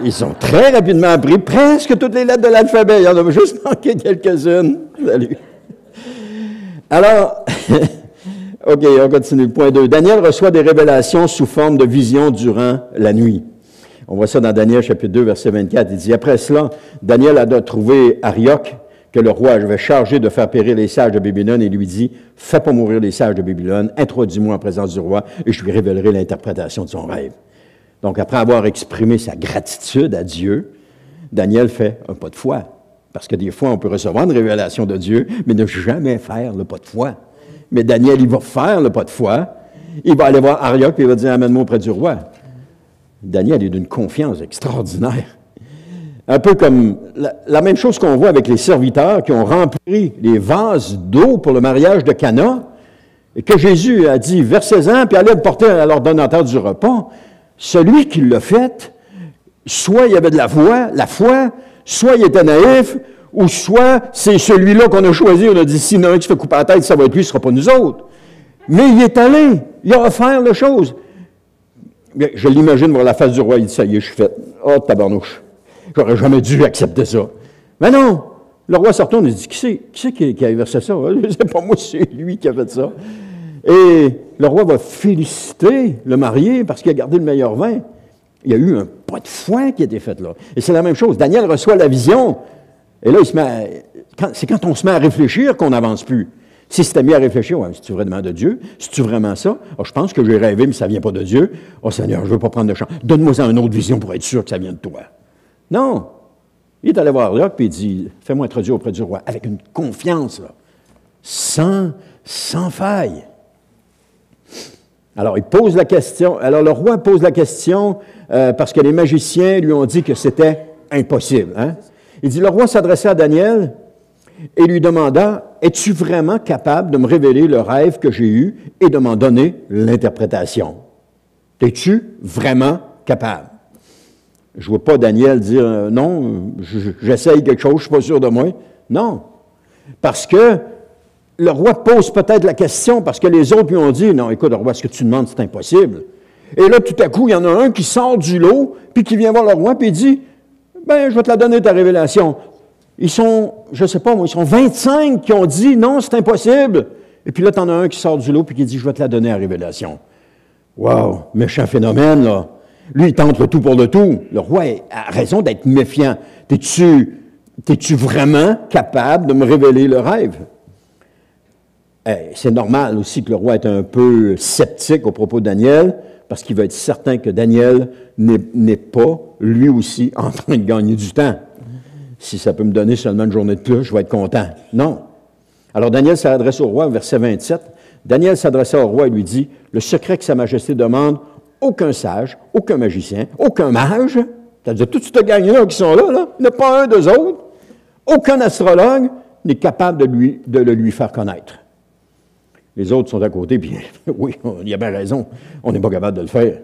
Ils ont très rapidement appris presque toutes les lettres de l'alphabet. Il y en a juste manqué quelques-unes. Salut. Alors, OK, on continue. Point 2. Daniel reçoit des révélations sous forme de visions durant la nuit. On voit ça dans Daniel chapitre 2, verset 24. Il dit, après cela, Daniel a trouvé Arioch, que le roi avait chargé de faire périr les sages de Babylone, et lui dit, fais pas mourir les sages de Babylone, introduis-moi en présence du roi, et je lui révélerai l'interprétation de son rêve. Donc, après avoir exprimé sa gratitude à Dieu, Daniel fait un pas de foi. Parce que des fois, on peut recevoir une révélation de Dieu, mais ne jamais faire le pas de foi. Mais Daniel, il va faire le pas de foi. Il va aller voir Arioch, et il va dire, amène-moi auprès du roi. Daniel est d'une confiance extraordinaire. Un peu comme la même chose qu'on voit avec les serviteurs qui ont rempli les vases d'eau pour le mariage de Cana, et que Jésus a dit, versez-en, puis allez le porter à l'ordonnateur du repas. Celui qui l'a fait, soit il y avait de la foi, soit il était naïf, ou soit c'est celui-là qu'on a choisi, on a dit, s'il y en a un qui se fait couper la tête, ça va être lui, ce ne sera pas nous autres. Mais il est allé, il a offert la chose. Je l'imagine voir la face du roi, il dit, ça y est, je suis fait. Oh, tabarnouche. J'aurais jamais dû accepter ça. Mais non! Le roi se retourne et dit, qui c'est qui a versé ça? C'est pas moi, c'est lui qui a fait ça. Et le roi va féliciter le marié parce qu'il a gardé le meilleur vin. Il y a eu un pas de foi qui a été fait là. Et c'est la même chose. Daniel reçoit la vision. Et là, c'est quand on se met à réfléchir qu'on n'avance plus. Si c'était mis à réfléchir, ouais, c'est-tu vraiment de Dieu? C'est-tu vraiment ça? Oh, je pense que j'ai rêvé, mais ça ne vient pas de Dieu. Oh Seigneur, je ne veux pas prendre de chance. Donne-moi une autre vision pour être sûr que ça vient de toi. Non. Il est allé voir Arioch, puis il dit, fais-moi introduire auprès du roi, avec une confiance, là, sans faille. Alors, il pose la question. Alors, le roi pose la question parce que les magiciens lui ont dit que c'était impossible. Hein? Il dit, le roi s'adressa à Daniel et lui demanda, es-tu vraiment capable de me révéler le rêve que j'ai eu et de m'en donner l'interprétation? Es-tu vraiment capable? Je ne vois pas Daniel dire, non, j'essaye quelque chose, je ne suis pas sûr de moi. Non, parce que le roi pose peut-être la question parce que les autres lui ont dit, non, écoute, le roi, ce que tu demandes, c'est impossible. Et là, tout à coup, il y en a un qui sort du lot, puis qui vient voir le roi, puis il dit, ben, je vais te la donner, ta révélation. Ils sont, je ne sais pas moi, ils sont 25 qui ont dit, non, c'est impossible. Et puis là, tu en as un qui sort du lot, puis qui dit, je vais te la donner, la révélation. Wow, méchant phénomène, là. Lui, il tente le tout pour le tout. Le roi a raison d'être méfiant. T'es-tu vraiment capable de me révéler le rêve? C'est normal aussi que le roi est un peu sceptique au propos de Daniel, parce qu'il veut être certain que Daniel n'est pas, lui aussi, en train de gagner du temps. Si ça peut me donner seulement une journée de plus, je vais être content. Non. Alors Daniel s'adresse au roi, verset 27. Daniel s'adressa au roi et lui dit, « Le secret que Sa Majesté demande, aucun sage, aucun magicien, aucun mage, c'est-à-dire tous ces gagnants qui sont là, il n'y en a pas un d'eux autres, aucun astrologue n'est capable de le lui faire connaître. » Les autres sont à côté, puis oui, il a bien raison, on n'est pas capable de le faire.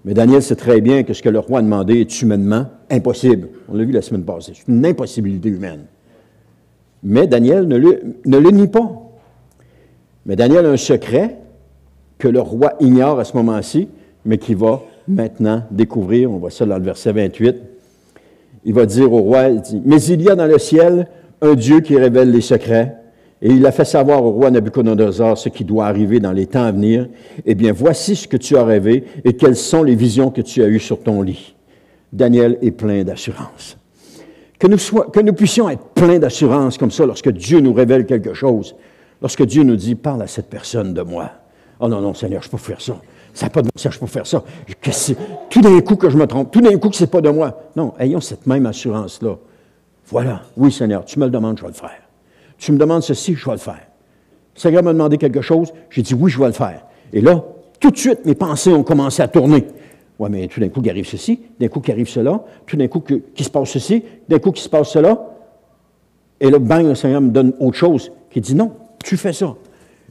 Mais Daniel sait très bien que ce que le roi a demandé est humainement impossible. On l'a vu la semaine passée, c'est une impossibilité humaine. Mais Daniel ne le nie pas. Mais Daniel a un secret que le roi ignore à ce moment-ci, mais qu'il va maintenant découvrir. On voit ça dans le verset 28. Il va dire au roi, il dit, « Mais il y a dans le ciel un Dieu qui révèle les secrets, et il a fait savoir au roi Nabuchodonosor ce qui doit arriver dans les temps à venir. Eh bien, voici ce que tu as rêvé et quelles sont les visions que tu as eues sur ton lit. Daniel est plein d'assurance. Que nous puissions être pleins d'assurance comme ça lorsque Dieu nous révèle quelque chose. Lorsque Dieu nous dit, parle à cette personne de moi. Oh non, non, Seigneur, je ne peux pas faire ça. Ça n'a pas de bon sens, je ne peux pas faire ça. Tout d'un coup que je me trompe, tout d'un coup que ce n'est pas de moi. Non, ayons cette même assurance-là. Voilà, oui, Seigneur, tu me le demandes, je vais le faire. Tu me demandes ceci, je vais le faire. Le Seigneur m'a demandé quelque chose, j'ai dit oui, je vais le faire. Et là, tout de suite, mes pensées ont commencé à tourner. Oui, mais tout d'un coup, il arrive ceci, d'un coup, il arrive cela, tout d'un coup, qu'il se passe ceci, d'un coup, qu'il se passe cela. Et là, bang, le Seigneur me donne autre chose, qui dit non, tu fais ça.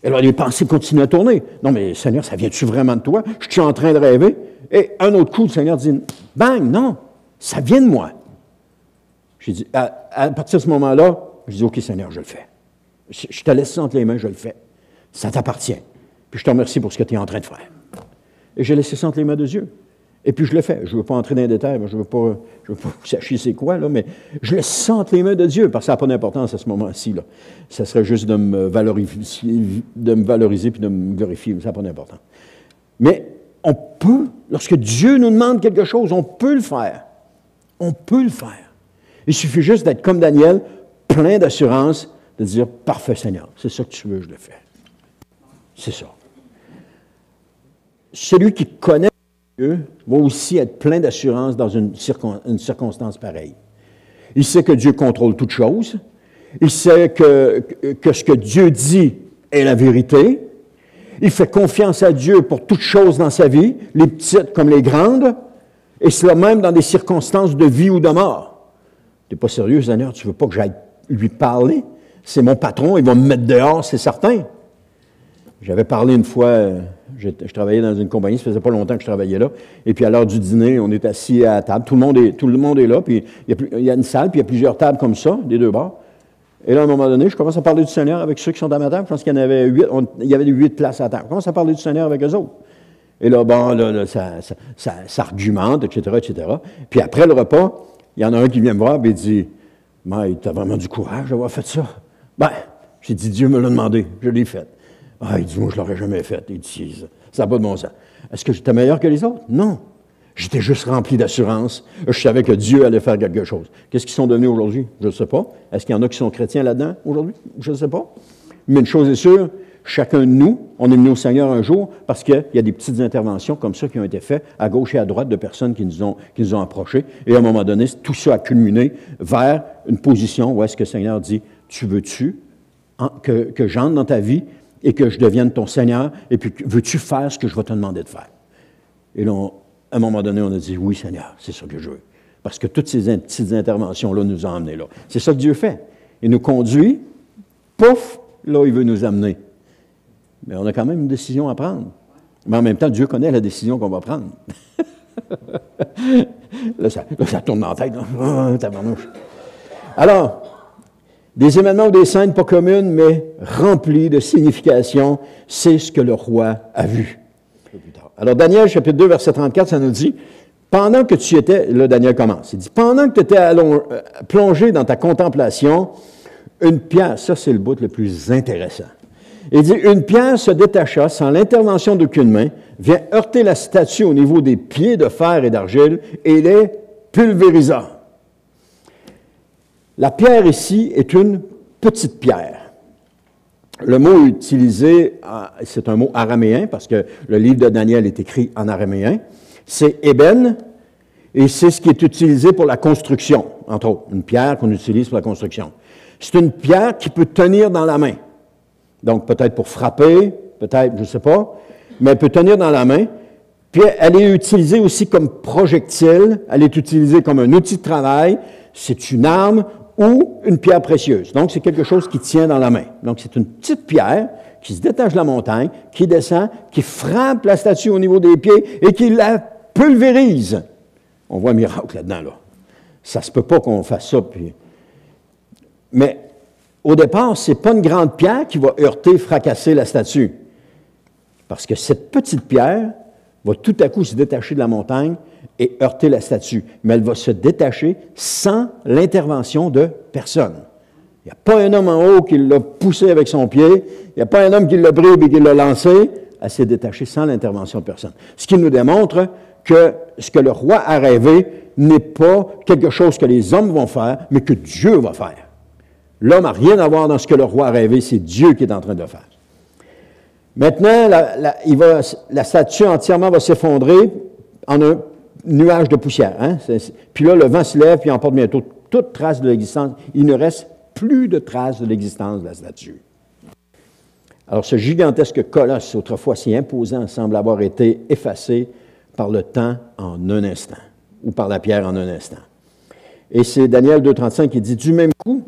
Et là, les pensées continuent à tourner. Non, mais Seigneur, ça vient-tu vraiment de toi? Je suis en train de rêver. Et un autre coup, le Seigneur dit, bang, non, ça vient de moi. J'ai dit, à partir de ce moment-là, je dis, OK, Seigneur, je le fais. Je te laisse ça entre les mains, je le fais. Ça t'appartient. Puis je te remercie pour ce que tu es en train de faire. Et j'ai laissé ça entre les mains de Dieu. Et puis je le fais. Je ne veux pas entrer dans les détails, je ne veux pas vous sachiez c'est quoi, là, mais je laisse ça entre les mains de Dieu, parce que ça n'a pas d'importance à ce moment-ci. Là. Ça serait juste de me valoriser puis de me glorifier, mais ça n'a pas d'importance. Mais on peut, lorsque Dieu nous demande quelque chose, on peut le faire. On peut le faire. Il suffit juste d'être comme Daniel, plein d'assurance, de dire, parfait Seigneur, c'est ça que tu veux, je le fais. C'est ça. Celui qui connaît Dieu va aussi être plein d'assurance dans une circonstance pareille. Il sait que Dieu contrôle toutes choses. Il sait que ce que Dieu dit est la vérité. Il fait confiance à Dieu pour toutes choses dans sa vie, les petites comme les grandes, et cela même dans des circonstances de vie ou de mort. Tu n'es pas sérieux, Seigneur, tu ne veux pas que j'aille lui parler? C'est mon patron, il va me mettre dehors, c'est certain. J'avais parlé une fois, je travaillais dans une compagnie, ça faisait pas longtemps que je travaillais là, et puis à l'heure du dîner, on est assis à la table, tout le monde est là, puis il y a une salle, puis il y a plusieurs tables comme ça, des deux bords. Et là, à un moment donné, je commence à parler du Seigneur avec ceux qui sont à ma table, je pense qu'il y en avait 8, il y avait 8 places à la table. Je commence à parler du Seigneur avec eux autres. Et là, bon, là ça argumente, etc., etc. Puis après le repas, il y en a un qui vient me voir, et il dit, « Mike, tu as vraiment du courage d'avoir fait ça? » Ben, j'ai dit, Dieu me l'a demandé, je l'ai fait. Ah, il dit, moi, je ne l'aurais jamais fait. Il dit, ça n'a pas de bon sens. Est-ce que j'étais meilleur que les autres? Non. J'étais juste rempli d'assurance. Je savais que Dieu allait faire quelque chose. Qu'est-ce qu'ils sont devenus aujourd'hui? Je ne sais pas. Est-ce qu'il y en a qui sont chrétiens là-dedans aujourd'hui? Je ne sais pas. Mais une chose est sûre, chacun de nous, on est venu au Seigneur un jour parce qu'il y a des petites interventions comme ça qui ont été faites à gauche et à droite de personnes qui nous ont approchés. Et à un moment donné, tout ça a culminé vers une position où est-ce que le Seigneur dit, tu veux-tu que j'entre dans ta vie et que je devienne ton Seigneur, et puis veux-tu faire ce que je vais te demander de faire? Et là, à un moment donné, on a dit, oui, Seigneur, c'est ça que je veux. Parce que toutes ces petites interventions-là nous ont amenés là. C'est ça que Dieu fait. Il nous conduit, pouf, là, il veut nous amener. Mais on a quand même une décision à prendre. Mais en même temps, Dieu connaît la décision qu'on va prendre. là, ça tourne dans la tête. Oh, tabarnouche. Alors, des événements ou des scènes pas communes, mais remplies de signification, c'est ce que le roi a vu. Alors, Daniel, chapitre 2, verset 34, ça nous dit, pendant que tu étais, là, Daniel commence, il dit, pendant que tu étais plongé dans ta contemplation, une pierre, ça c'est le bout le plus intéressant. Il dit, une pierre se détacha sans l'intervention d'aucune main, vient heurter la statue au niveau des pieds de fer et d'argile et les pulvérisa. La pierre ici est une petite pierre. Le mot utilisé, c'est un mot araméen, parce que le livre de Daniel est écrit en araméen. C'est ébène, et c'est ce qui est utilisé pour la construction, entre autres. Une pierre qu'on utilise pour la construction. C'est une pierre qui peut tenir dans la main. Donc, peut-être pour frapper, peut-être, je ne sais pas, mais elle peut tenir dans la main. Puis, elle est utilisée aussi comme projectile, elle est utilisée comme un outil de travail. C'est une arme ou une pierre précieuse. Donc, c'est quelque chose qui tient dans la main. Donc, c'est une petite pierre qui se détache de la montagne, qui descend, qui frappe la statue au niveau des pieds et qui la pulvérise. On voit un miracle là-dedans, là. Ça ne se peut pas qu'on fasse ça. Puis... Mais, au départ, ce n'est pas une grande pierre qui va heurter, fracasser la statue. Parce que cette petite pierre va tout à coup se détacher de la montagne et heurter la statue. Mais elle va se détacher sans l'intervention de personne. Il n'y a pas un homme en haut qui l'a poussé avec son pied. Il n'y a pas un homme qui l'a pris et qui l'a lancé. Elle s'est détachée sans l'intervention de personne. Ce qui nous démontre que ce que le roi a rêvé n'est pas quelque chose que les hommes vont faire, mais que Dieu va faire. L'homme n'a rien à voir dans ce que le roi a rêvé, c'est Dieu qui est en train de faire. Maintenant, la statue entièrement va s'effondrer en un nuage de poussière. Hein? Puis là, le vent se lève, puis emporte bientôt toute trace de l'existence. Il ne reste plus de traces de l'existence de la statue. Alors, ce gigantesque colosse, autrefois si imposant, semble avoir été effacé par le temps en un instant, ou par la pierre en un instant. Et c'est Daniel 2,35 qui dit « Du même coup,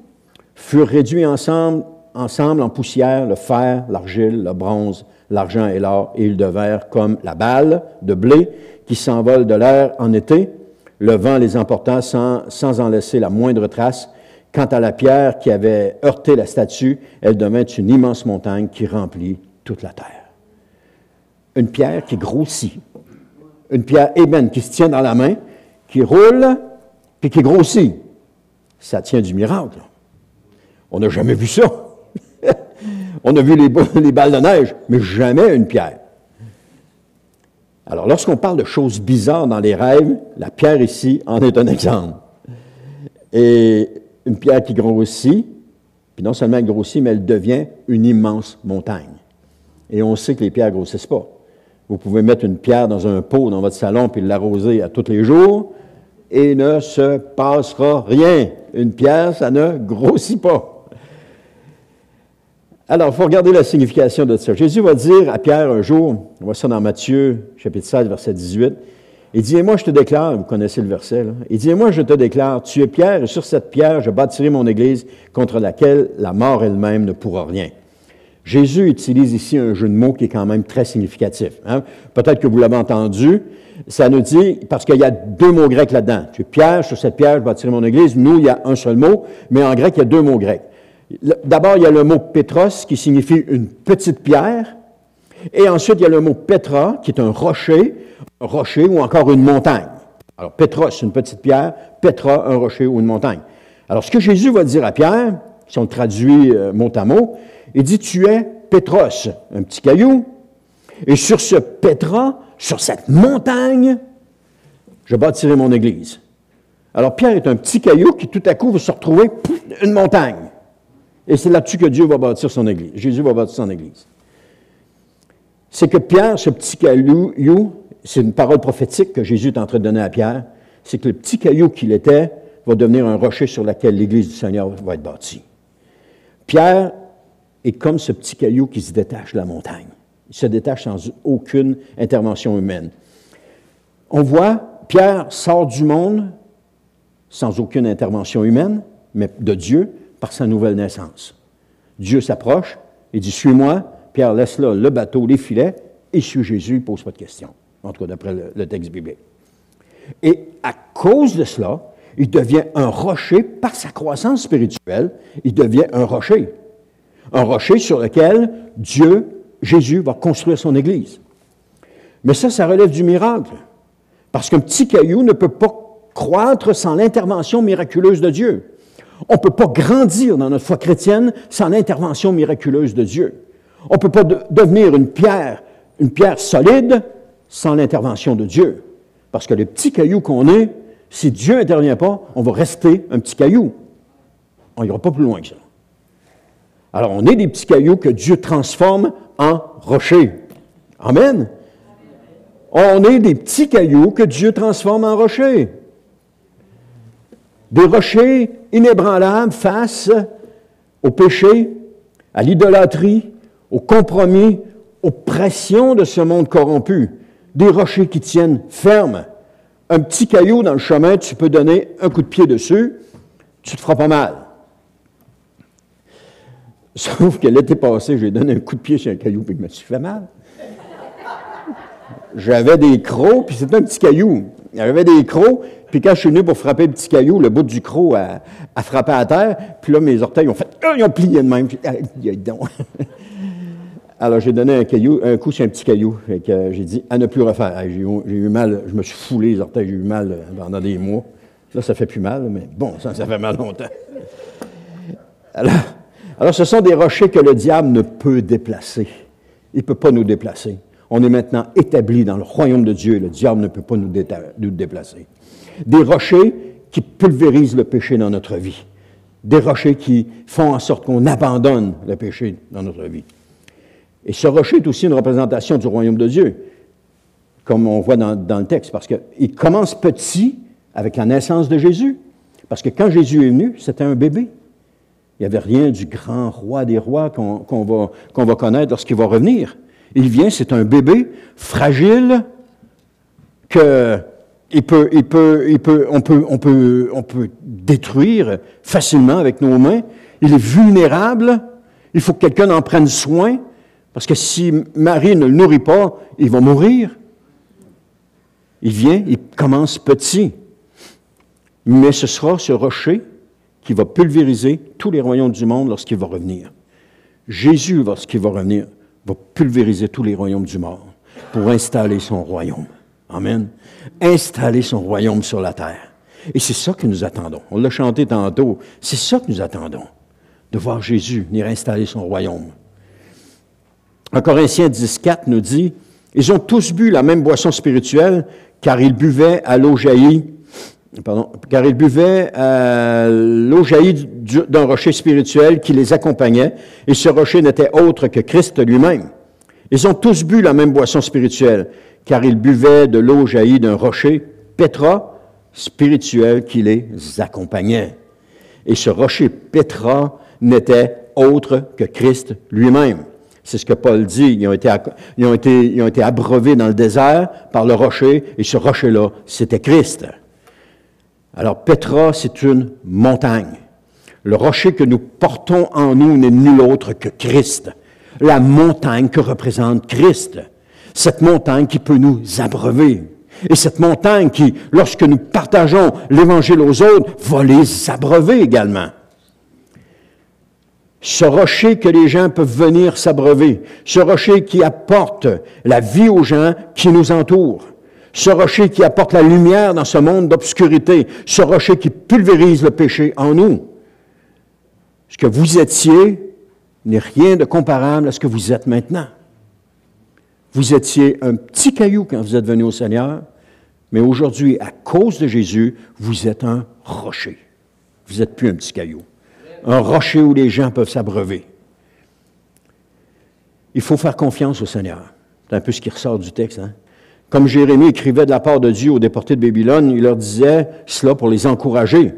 furent réduits ensemble en poussière le fer, l'argile, le bronze, l'argent et l'or, et ils devinrent comme la balle de blé qui s'envole de l'air en été. Le vent les emporta sans en laisser la moindre trace. Quant à la pierre qui avait heurté la statue, elle devint une immense montagne qui remplit toute la terre. » Une pierre qui grossit. Une pierre ébène qui se tient dans la main, qui roule, puis qui grossit. Ça tient du miracle. On n'a jamais vu ça. On a vu les balles de neige, mais jamais une pierre. Alors, lorsqu'on parle de choses bizarres dans les rêves, la pierre ici en est un exemple. Et une pierre qui grossit, puis non seulement elle grossit, mais elle devient une immense montagne. Et on sait que les pierres ne grossissent pas. Vous pouvez mettre une pierre dans un pot dans votre salon puis l'arroser à tous les jours, et il ne se passera rien. Une pierre, ça ne grossit pas. Alors, il faut regarder la signification de ça. Jésus va dire à Pierre un jour, on voit ça dans Matthieu, chapitre 16, verset 18, il dit, « Et moi je te déclare, vous connaissez le verset, là, il dit, « Et moi je te déclare, tu es Pierre, et sur cette pierre je bâtirai mon église, contre laquelle la mort elle-même ne pourra rien. » Jésus utilise ici un jeu de mots qui est quand même très significatif. Hein? Peut-être que vous l'avez entendu, ça nous dit, parce qu'il y a deux mots grecs là-dedans. Tu es Pierre, sur cette pierre je bâtirai mon église. Nous, il y a un seul mot, mais en grec, il y a deux mots grecs. D'abord, il y a le mot Pétros, qui signifie une petite pierre, et ensuite, il y a le mot Pétra, qui est un rocher ou encore une montagne. Alors, Pétros, une petite pierre, Pétra, un rocher ou une montagne. Alors, ce que Jésus va dire à Pierre, si on le traduit mot à mot, il dit, tu es Pétros, un petit caillou, et sur ce Pétra, sur cette montagne, je bâtirai mon église. Alors, Pierre est un petit caillou qui, tout à coup, va se retrouver une montagne. Et c'est là-dessus que Dieu va bâtir son église. Jésus va bâtir son église. C'est que Pierre, ce petit caillou, c'est une parole prophétique que Jésus est en train de donner à Pierre, c'est que le petit caillou qu'il était va devenir un rocher sur lequel l'église du Seigneur va être bâtie. Pierre est comme ce petit caillou qui se détache de la montagne. Il se détache sans aucune intervention humaine. On voit, Pierre sort du monde sans aucune intervention humaine, mais de Dieu, par sa nouvelle naissance. Dieu s'approche et dit, « Suis-moi ». Pierre laisse là le bateau, les filets, et suit Jésus, il ne pose pas de questions. En tout cas, d'après le texte biblique. Et à cause de cela, il devient un rocher, par sa croissance spirituelle, il devient un rocher. Un rocher sur lequel Jésus va construire son Église. Mais ça relève du miracle. Parce qu'un petit caillou ne peut pas croître sans l'intervention miraculeuse de Dieu. On ne peut pas grandir dans notre foi chrétienne sans l'intervention miraculeuse de Dieu. On ne peut pas devenir une pierre solide sans l'intervention de Dieu. Parce que le petit caillou qu'on est, si Dieu n'intervient pas, on va rester un petit caillou. On n'ira pas plus loin que ça. Alors, on est des petits cailloux que Dieu transforme en rochers. Amen. On est des petits cailloux que Dieu transforme en rochers. Des rochers inébranlables face au péché, à l'idolâtrie, au compromis, aux pressions de ce monde corrompu. Des rochers qui tiennent ferme. Un petit caillou dans le chemin, tu peux donner un coup de pied dessus, tu te feras pas mal. Sauf que l'été passé, j'ai donné un coup de pied sur un caillou et je me suis fait mal. J'avais des crocs, puis c'était un petit caillou. J'avais des crocs, puis quand je suis venu pour frapper le petit caillou, le bout du croc a frappé à terre, puis là, mes orteils ont fait, ils ont plié de même. Alors, j'ai donné un coup sur un petit caillou. J'ai dit, à ne plus refaire. J'ai eu mal, je me suis foulé les orteils, j'ai eu mal pendant des mois. Là, ça fait plus mal, mais bon, ça fait mal longtemps. Alors, ce sont des rochers que le diable ne peut déplacer. Il ne peut pas nous déplacer. On est maintenant établi dans le royaume de Dieu et le diable ne peut pas nous déplacer. Des rochers qui pulvérisent le péché dans notre vie. Des rochers qui font en sorte qu'on abandonne le péché dans notre vie. Et ce rocher est aussi une représentation du royaume de Dieu, comme on voit dans le texte, parce qu'il commence petit avec la naissance de Jésus. Parce que quand Jésus est venu, c'était un bébé. Il n'y avait rien du grand roi des rois qu'on va connaître lorsqu'il va revenir. Il vient, c'est un bébé fragile qu'on peut détruire facilement avec nos mains. Il est vulnérable. Il faut que quelqu'un en prenne soin. Parce que si Marie ne le nourrit pas, il va mourir. Il vient, il commence petit. Mais ce sera ce rocher qui va pulvériser tous les royaumes du monde lorsqu'il va revenir. Jésus, lorsqu'il va revenir, va pulvériser tous les royaumes du monde pour installer son royaume. Amen. Installer son royaume sur la terre. Et c'est ça que nous attendons. On l'a chanté tantôt. C'est ça que nous attendons, de voir Jésus venir installer son royaume. En Corinthiens 10,4 nous dit, « Ils ont tous bu la même boisson spirituelle, car ils buvaient à l'eau jaillie d'un rocher spirituel qui les accompagnait, et ce rocher n'était autre que Christ lui-même. Ils ont tous bu la même boisson spirituelle, car ils buvaient de l'eau jaillie d'un rocher, Pétra, spirituel qui les accompagnait. Et ce rocher Pétra n'était autre que Christ lui-même. » C'est ce que Paul dit. Ils ont été abreuvés dans le désert par le rocher, et ce rocher-là, c'était Christ. Alors, Pétra, c'est une montagne. Le rocher que nous portons en nous n'est nul autre que Christ. La montagne que représente Christ. Cette montagne qui peut nous abreuver. Et cette montagne qui, lorsque nous partageons l'Évangile aux autres, va les abreuver également. Ce rocher que les gens peuvent venir s'abreuver, ce rocher qui apporte la vie aux gens qui nous entourent, ce rocher qui apporte la lumière dans ce monde d'obscurité, ce rocher qui pulvérise le péché en nous. Ce que vous étiez n'est rien de comparable à ce que vous êtes maintenant. Vous étiez un petit caillou quand vous êtes venu au Seigneur, mais aujourd'hui, à cause de Jésus, vous êtes un rocher. Vous n'êtes plus un petit caillou. Un rocher où les gens peuvent s'abreuver. Il faut faire confiance au Seigneur. C'est un peu ce qui ressort du texte. Hein? Comme Jérémie écrivait de la part de Dieu aux déportés de Babylone, il leur disait cela pour les encourager.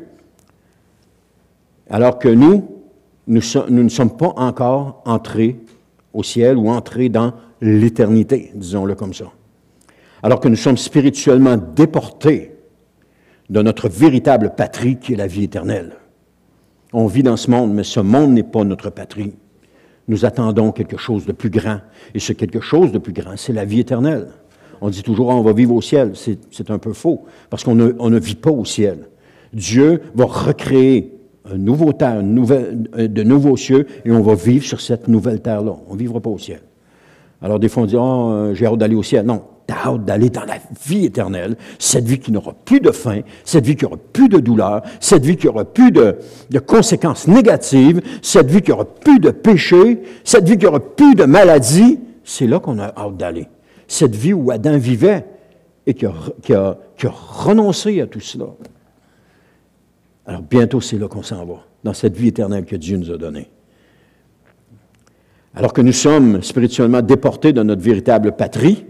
Alors que nous ne sommes pas encore entrés au ciel ou entrés dans l'éternité, disons-le comme ça. Alors que nous sommes spirituellement déportés de notre véritable patrie qui est la vie éternelle. On vit dans ce monde, mais ce monde n'est pas notre patrie. Nous attendons quelque chose de plus grand. Et ce quelque chose de plus grand, c'est la vie éternelle. On dit toujours, on va vivre au ciel. C'est un peu faux, parce qu'on ne vit pas au ciel. Dieu va recréer un nouveau terre, de nouveaux cieux, et on va vivre sur cette nouvelle terre-là. On ne vivra pas au ciel. Alors des fois, on dit, j'ai hâte d'aller au ciel. Non, tu as hâte d'aller dans la vie éternelle, cette vie qui n'aura plus de faim, cette vie qui n'aura plus de douleur, cette vie qui n'aura plus de conséquences négatives, cette vie qui n'aura plus de péché, cette vie qui n'aura plus de maladie. C'est là qu'on a hâte d'aller. Cette vie où Adam vivait et qui a renoncé à tout cela. Alors bientôt, c'est là qu'on s'en va, dans cette vie éternelle que Dieu nous a donnée. Alors que nous sommes spirituellement déportés de notre véritable patrie,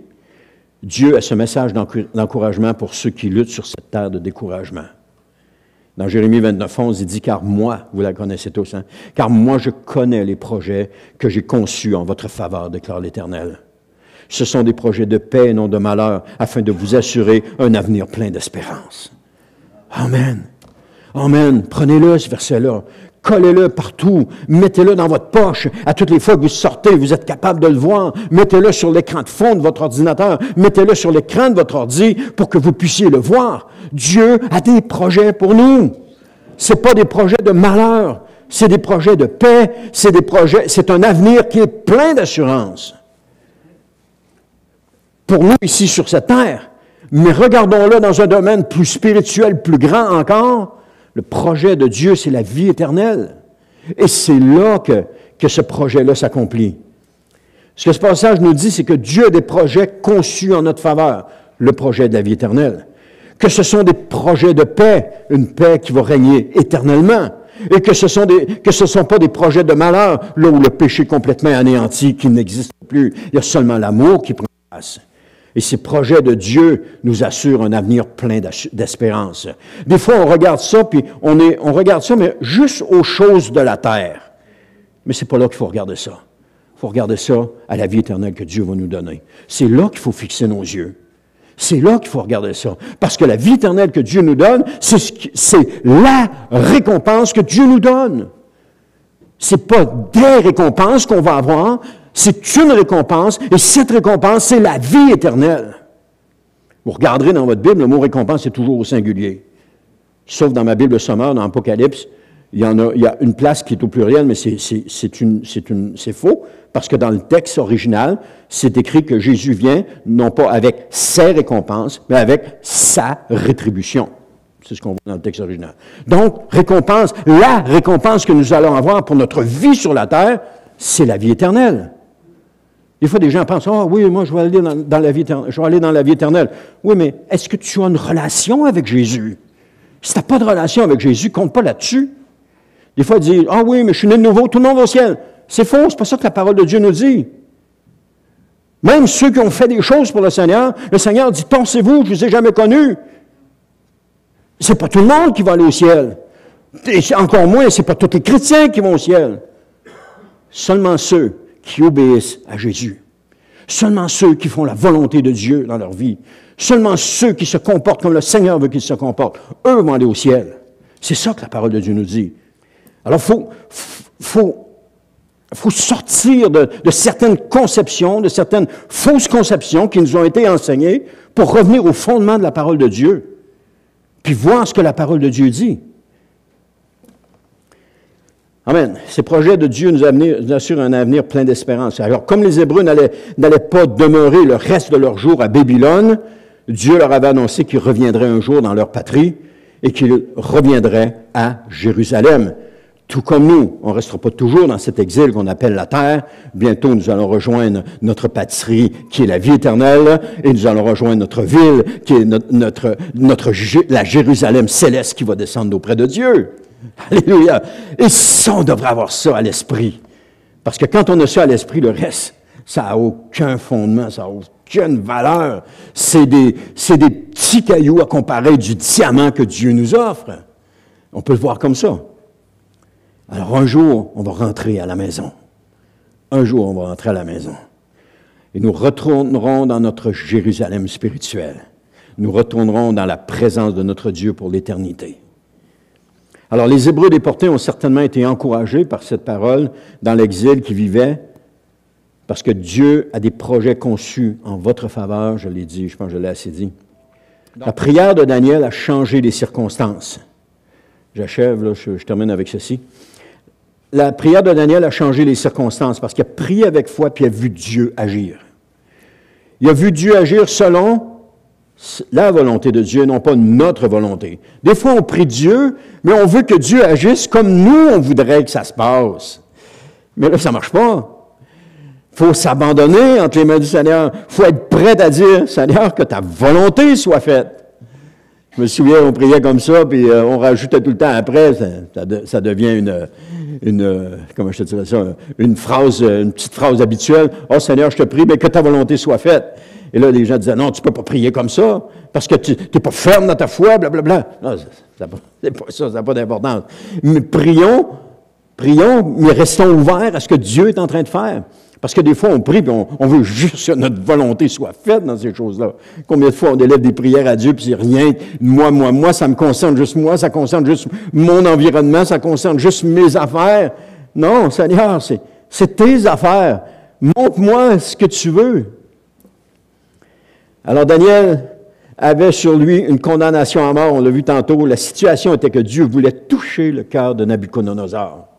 Dieu a ce message d'encouragement pour ceux qui luttent sur cette terre de découragement. Dans Jérémie 29:11, il dit, « Car moi, vous la connaissez tous, hein, car moi je connais les projets que j'ai conçus en votre faveur, déclare l'Éternel. Ce sont des projets de paix et non de malheur, afin de vous assurer un avenir plein d'espérance. » Amen. Amen. Prenez-le, ce verset-là. Collez-le partout. Mettez-le dans votre poche. À toutes les fois que vous sortez, vous êtes capable de le voir. Mettez-le sur l'écran de fond de votre ordinateur. Mettez-le sur l'écran de votre ordi pour que vous puissiez le voir. Dieu a des projets pour nous. Ce n'est pas des projets de malheur. C'est des projets de paix. C'est un avenir qui est plein d'assurance. Pour nous, ici, sur cette terre. Mais regardons-le dans un domaine plus spirituel, plus grand encore. Le projet de Dieu, c'est la vie éternelle. Et c'est là que ce projet-là s'accomplit. Ce que ce passage nous dit, c'est que Dieu a des projets conçus en notre faveur. Le projet de la vie éternelle. Que ce sont des projets de paix, une paix qui va régner éternellement. Et que ce sont pas des projets de malheur, là où le péché est complètement anéanti, qui n'existe plus. Il y a seulement l'amour qui prend place. Et ces projets de Dieu nous assurent un avenir plein d'espérance. Des fois, on regarde ça, puis on regarde ça, mais juste aux choses de la terre. Mais c'est pas là qu'il faut regarder ça. Il faut regarder ça à la vie éternelle que Dieu va nous donner. C'est là qu'il faut fixer nos yeux. C'est là qu'il faut regarder ça. Parce que la vie éternelle que Dieu nous donne, c'est la récompense que Dieu nous donne. C'est pas des récompenses qu'on va avoir, c'est une récompense, et cette récompense, c'est la vie éternelle. Vous regarderez dans votre Bible, le mot récompense est toujours au singulier. Sauf dans ma Bible sommaire, dans Apocalypse, il y a une place qui est au pluriel, mais c'est faux, parce que dans le texte original, c'est écrit que Jésus vient, non pas avec ses récompenses, mais avec sa rétribution. C'est ce qu'on voit dans le texte original. Donc, la récompense que nous allons avoir pour notre vie sur la terre, c'est la vie éternelle. Des fois, des gens pensent, « Ah oui, moi, je vais aller dans la vie éternelle. Je vais aller dans la vie éternelle. » Oui, mais est-ce que tu as une relation avec Jésus? Si tu n'as pas de relation avec Jésus, compte pas là-dessus. Des fois, ils disent, « Ah oui, mais je suis né de nouveau, tout le monde va au ciel. » C'est faux, c'est pas ça que la parole de Dieu nous dit. Même ceux qui ont fait des choses pour le Seigneur dit, « Pensez-vous, je ne vous ai jamais connus. » C'est pas tout le monde qui va aller au ciel. Et encore moins, c'est pas tous les chrétiens qui vont au ciel. Seulement ceux qui obéissent à Jésus. Seulement ceux qui font la volonté de Dieu dans leur vie. Seulement ceux qui se comportent comme le Seigneur veut qu'ils se comportent. Eux vont aller au ciel. C'est ça que la parole de Dieu nous dit. Alors, faut sortir de certaines conceptions, de certaines fausses conceptions qui nous ont été enseignées pour revenir au fondement de la parole de Dieu, puis voir ce que la parole de Dieu dit. Amen. Ces projets de Dieu nous assurent un avenir plein d'espérance. Alors, comme les Hébreux n'allaient pas demeurer le reste de leur jour à Babylone, Dieu leur avait annoncé qu'ils reviendraient un jour dans leur patrie et qu'ils reviendraient à Jérusalem. Tout comme nous, on ne restera pas toujours dans cet exil qu'on appelle la terre. Bientôt, nous allons rejoindre notre patrie qui est la vie éternelle et nous allons rejoindre notre ville qui est la Jérusalem céleste qui va descendre auprès de Dieu. Alléluia! Et ça, on devrait avoir ça à l'esprit. Parce que quand on a ça à l'esprit, le reste, ça n'a aucun fondement, ça n'a aucune valeur. C'est des petits cailloux à comparer du diamant que Dieu nous offre. On peut le voir comme ça. Alors un jour, on va rentrer à la maison. Un jour, on va rentrer à la maison. Et nous retournerons dans notre Jérusalem spirituel. Nous retournerons dans la présence de notre Dieu pour l'éternité. Alors, les Hébreux déportés ont certainement été encouragés par cette parole dans l'exil qu'ils vivaient, parce que Dieu a des projets conçus en votre faveur, je l'ai dit, je pense que je l'ai assez dit. La prière de Daniel a changé les circonstances. J'achève, là, je termine avec ceci. La prière de Daniel a changé les circonstances, parce qu'il a prié avec foi, puis il a vu Dieu agir. Il a vu Dieu agir selon la volonté de Dieu, non pas notre volonté. Des fois, on prie Dieu, mais on veut que Dieu agisse comme nous, on voudrait que ça se passe. Mais là, ça ne marche pas. Il faut s'abandonner entre les mains du Seigneur. Il faut être prêt à dire, Seigneur, que ta volonté soit faite. Je me souviens, on priait comme ça, puis on rajoutait tout le temps après, ça devient comment je te dirais ça, une petite phrase habituelle. « Oh Seigneur, je te prie, mais que ta volonté soit faite. » Et là, les gens disaient, non, tu ne peux pas prier comme ça, parce que tu n'es pas ferme dans ta foi, blablabla. Non, c'est pas ça, ça n'a pas d'importance. Mais prions, mais restons ouverts à ce que Dieu est en train de faire. Parce que des fois, on prie, puis on veut juste que notre volonté soit faite dans ces choses-là. Combien de fois on élève des prières à Dieu, puis c'est rien, moi, ça me concerne juste moi, ça concerne juste mon environnement, ça concerne juste mes affaires. Non, Seigneur, c'est tes affaires. Montre-moi ce que tu veux. Alors, Daniel avait sur lui une condamnation à mort, on l'a vu tantôt. La situation était que Dieu voulait toucher le cœur de Nabuchodonosor.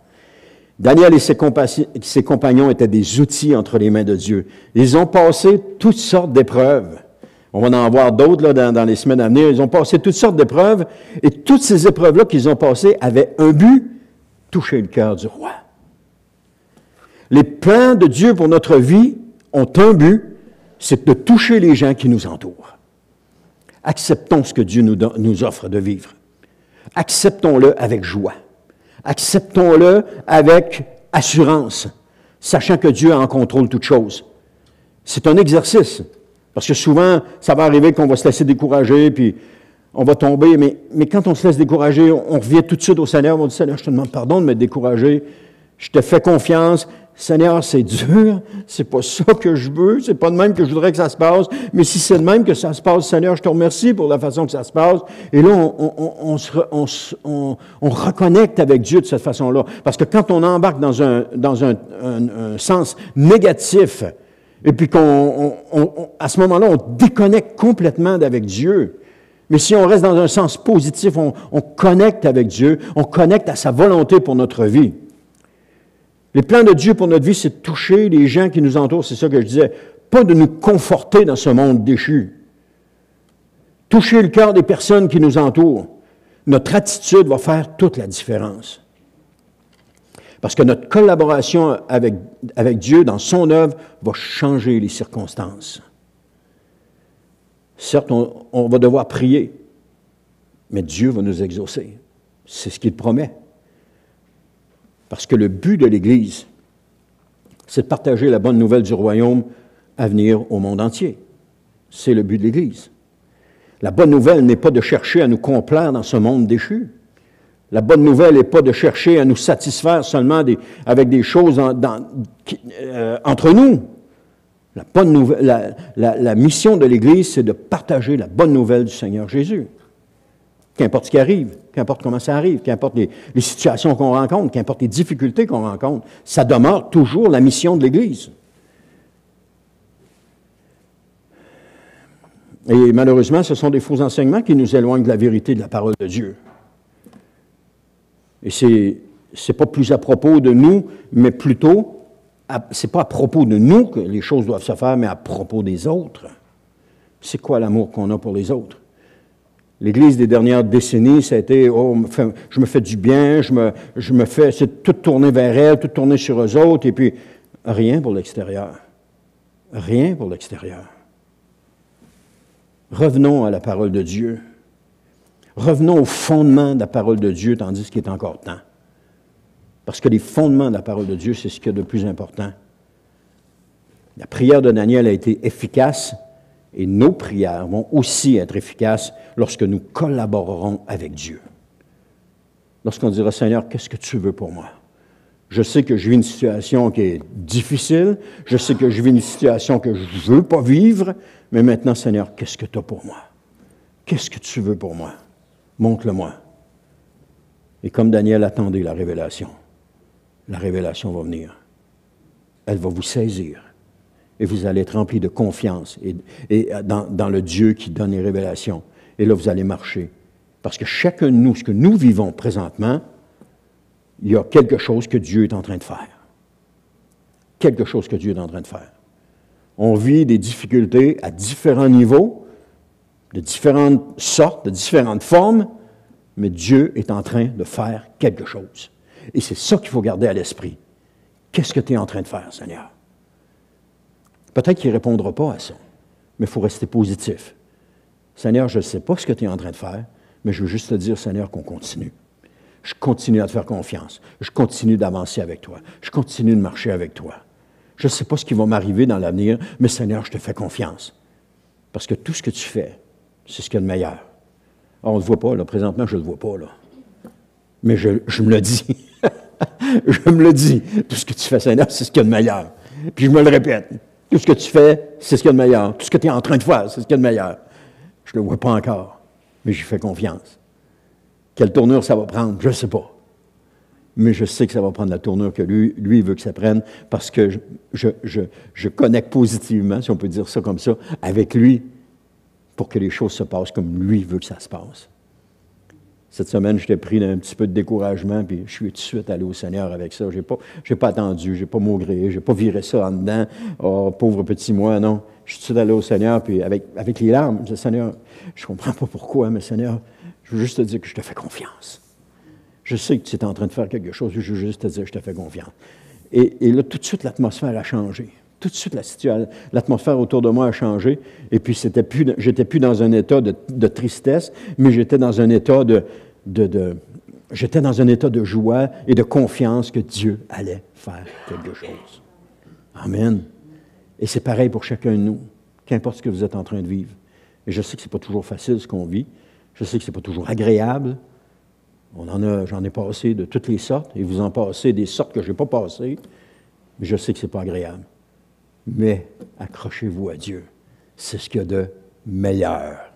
Daniel et ses compagnons étaient des outils entre les mains de Dieu. Ils ont passé toutes sortes d'épreuves. On va en voir d'autres là, dans les semaines à venir. Ils ont passé toutes sortes d'épreuves, et toutes ces épreuves-là qu'ils ont passées avaient un but, toucher le cœur du roi. Les plans de Dieu pour notre vie ont un but, c'est de toucher les gens qui nous entourent. Acceptons ce que Dieu nous offre de vivre. Acceptons-le avec joie. Acceptons-le avec assurance, sachant que Dieu en contrôle toutes choses. C'est un exercice, parce que souvent, ça va arriver qu'on va se laisser décourager, puis on va tomber, mais quand on se laisse décourager, on revient tout de suite au Seigneur, on dit, Seigneur, je te demande pardon de me décourager, je te fais confiance, Seigneur, c'est dur, c'est pas ça que je veux, c'est pas de même que je voudrais que ça se passe, mais si c'est de même que ça se passe, Seigneur, je te remercie pour la façon que ça se passe. Et là, on reconnecte avec Dieu de cette façon-là. Parce que quand on embarque dans un sens négatif, et puis à ce moment-là, on déconnecte complètement d'avec Dieu. Mais si on reste dans un sens positif, on connecte avec Dieu, on connecte à sa volonté pour notre vie. Les plans de Dieu pour notre vie, c'est de toucher les gens qui nous entourent, c'est ça que je disais, pas de nous conforter dans ce monde déchu. Toucher le cœur des personnes qui nous entourent. Notre attitude va faire toute la différence. Parce que notre collaboration avec Dieu dans son œuvre va changer les circonstances. Certes, on va devoir prier, mais Dieu va nous exaucer. C'est ce qu'il promet. Parce que le but de l'Église, c'est de partager la bonne nouvelle du royaume à venir au monde entier. C'est le but de l'Église. La bonne nouvelle n'est pas de chercher à nous complaire dans ce monde déchu. La bonne nouvelle n'est pas de chercher à nous satisfaire seulement avec des choses entre nous. La mission de l'Église, c'est de partager la bonne nouvelle du Seigneur Jésus. Qu'importe ce qui arrive, qu'importe comment ça arrive, qu'importe les situations qu'on rencontre, qu'importe les difficultés qu'on rencontre, ça demeure toujours la mission de l'Église. Et malheureusement, ce sont des faux enseignements qui nous éloignent de la vérité de la parole de Dieu. Et c'est pas plus à propos de nous, mais plutôt, c'est pas à propos de nous que les choses doivent se faire, mais à propos des autres. C'est quoi l'amour qu'on a pour les autres? L'Église des dernières décennies, ça a été, je me fais du bien, c'est tout tourné vers elle, tout tourné sur eux autres, et puis rien pour l'extérieur. Rien pour l'extérieur. Revenons à la parole de Dieu. Revenons au fondement de la parole de Dieu, tandis qu'il est encore temps. Parce que les fondements de la parole de Dieu, c'est ce qu'il y a de plus important. La prière de Daniel a été efficace, et nos prières vont aussi être efficaces lorsque nous collaborerons avec Dieu. Lorsqu'on dira, Seigneur, qu'est-ce que tu veux pour moi? Je sais que je vis une situation qui est difficile, je sais que je vis une situation que je ne veux pas vivre, mais maintenant, Seigneur, qu'est-ce que tu as pour moi? Qu'est-ce que tu veux pour moi? Montre-le-moi. Et comme Daniel attendait la révélation va venir. Elle va vous saisir. Et vous allez être remplis de confiance et dans le Dieu qui donne les révélations. Et là, vous allez marcher. Parce que chacun de nous, ce que nous vivons présentement, il y a quelque chose que Dieu est en train de faire. Quelque chose que Dieu est en train de faire. On vit des difficultés à différents niveaux, de différentes sortes, de différentes formes, mais Dieu est en train de faire quelque chose. Et c'est ça qu'il faut garder à l'esprit. Qu'est-ce que tu es en train de faire, Seigneur? Peut-être qu'il ne répondra pas à ça, mais il faut rester positif. Seigneur, je ne sais pas ce que tu es en train de faire, mais je veux juste te dire, Seigneur, qu'on continue. Je continue à te faire confiance. Je continue d'avancer avec toi. Je continue de marcher avec toi. Je ne sais pas ce qui va m'arriver dans l'avenir, mais Seigneur, je te fais confiance. Parce que tout ce que tu fais, c'est ce qu'il y a de meilleur. Alors, on ne le voit pas, là. Présentement, je ne le vois pas, là. Mais je me le dis. Je me le dis. Tout ce que tu fais, Seigneur, c'est ce qu'il y a de meilleur. Puis je me le répète. Tout ce que tu fais, c'est ce qu'il y a de meilleur. Tout ce que tu es en train de faire, c'est ce qu'il y a de meilleur. Je ne le vois pas encore, mais j'y fais confiance. Quelle tournure ça va prendre, je ne sais pas. Mais je sais que ça va prendre la tournure que lui veut que ça prenne, parce que je connecte positivement, si on peut dire ça comme ça, avec lui, pour que les choses se passent comme lui veut que ça se passe. Cette semaine, j'étais pris d'un petit peu de découragement, puis je suis tout de suite allé au Seigneur avec ça. Je n'ai pas attendu, je n'ai pas maugré, je n'ai pas viré ça en dedans. Oh, pauvre petit moi, non. Je suis tout de suite allé au Seigneur, puis avec les larmes, je dis, Seigneur, je ne comprends pas pourquoi, mais Seigneur, je veux juste te dire que je te fais confiance. Je sais que tu es en train de faire quelque chose, je veux juste te dire, je te fais confiance. Et là, tout de suite, l'atmosphère a changé. Tout de suite, l'atmosphère autour de moi a changé. Et puis, j'étais plus dans un état de tristesse, mais j'étais dans un état j'étais dans un état de joie et de confiance que Dieu allait faire quelque chose. Amen. Et c'est pareil pour chacun de nous, qu'importe ce que vous êtes en train de vivre. Et je sais que ce n'est pas toujours facile ce qu'on vit. Je sais que ce n'est pas toujours agréable. J'en ai passé de toutes les sortes, et vous en passez des sortes que je n'ai pas passées, mais je sais que ce n'est pas agréable. Mais accrochez-vous à Dieu. C'est ce qu'il y a de meilleur.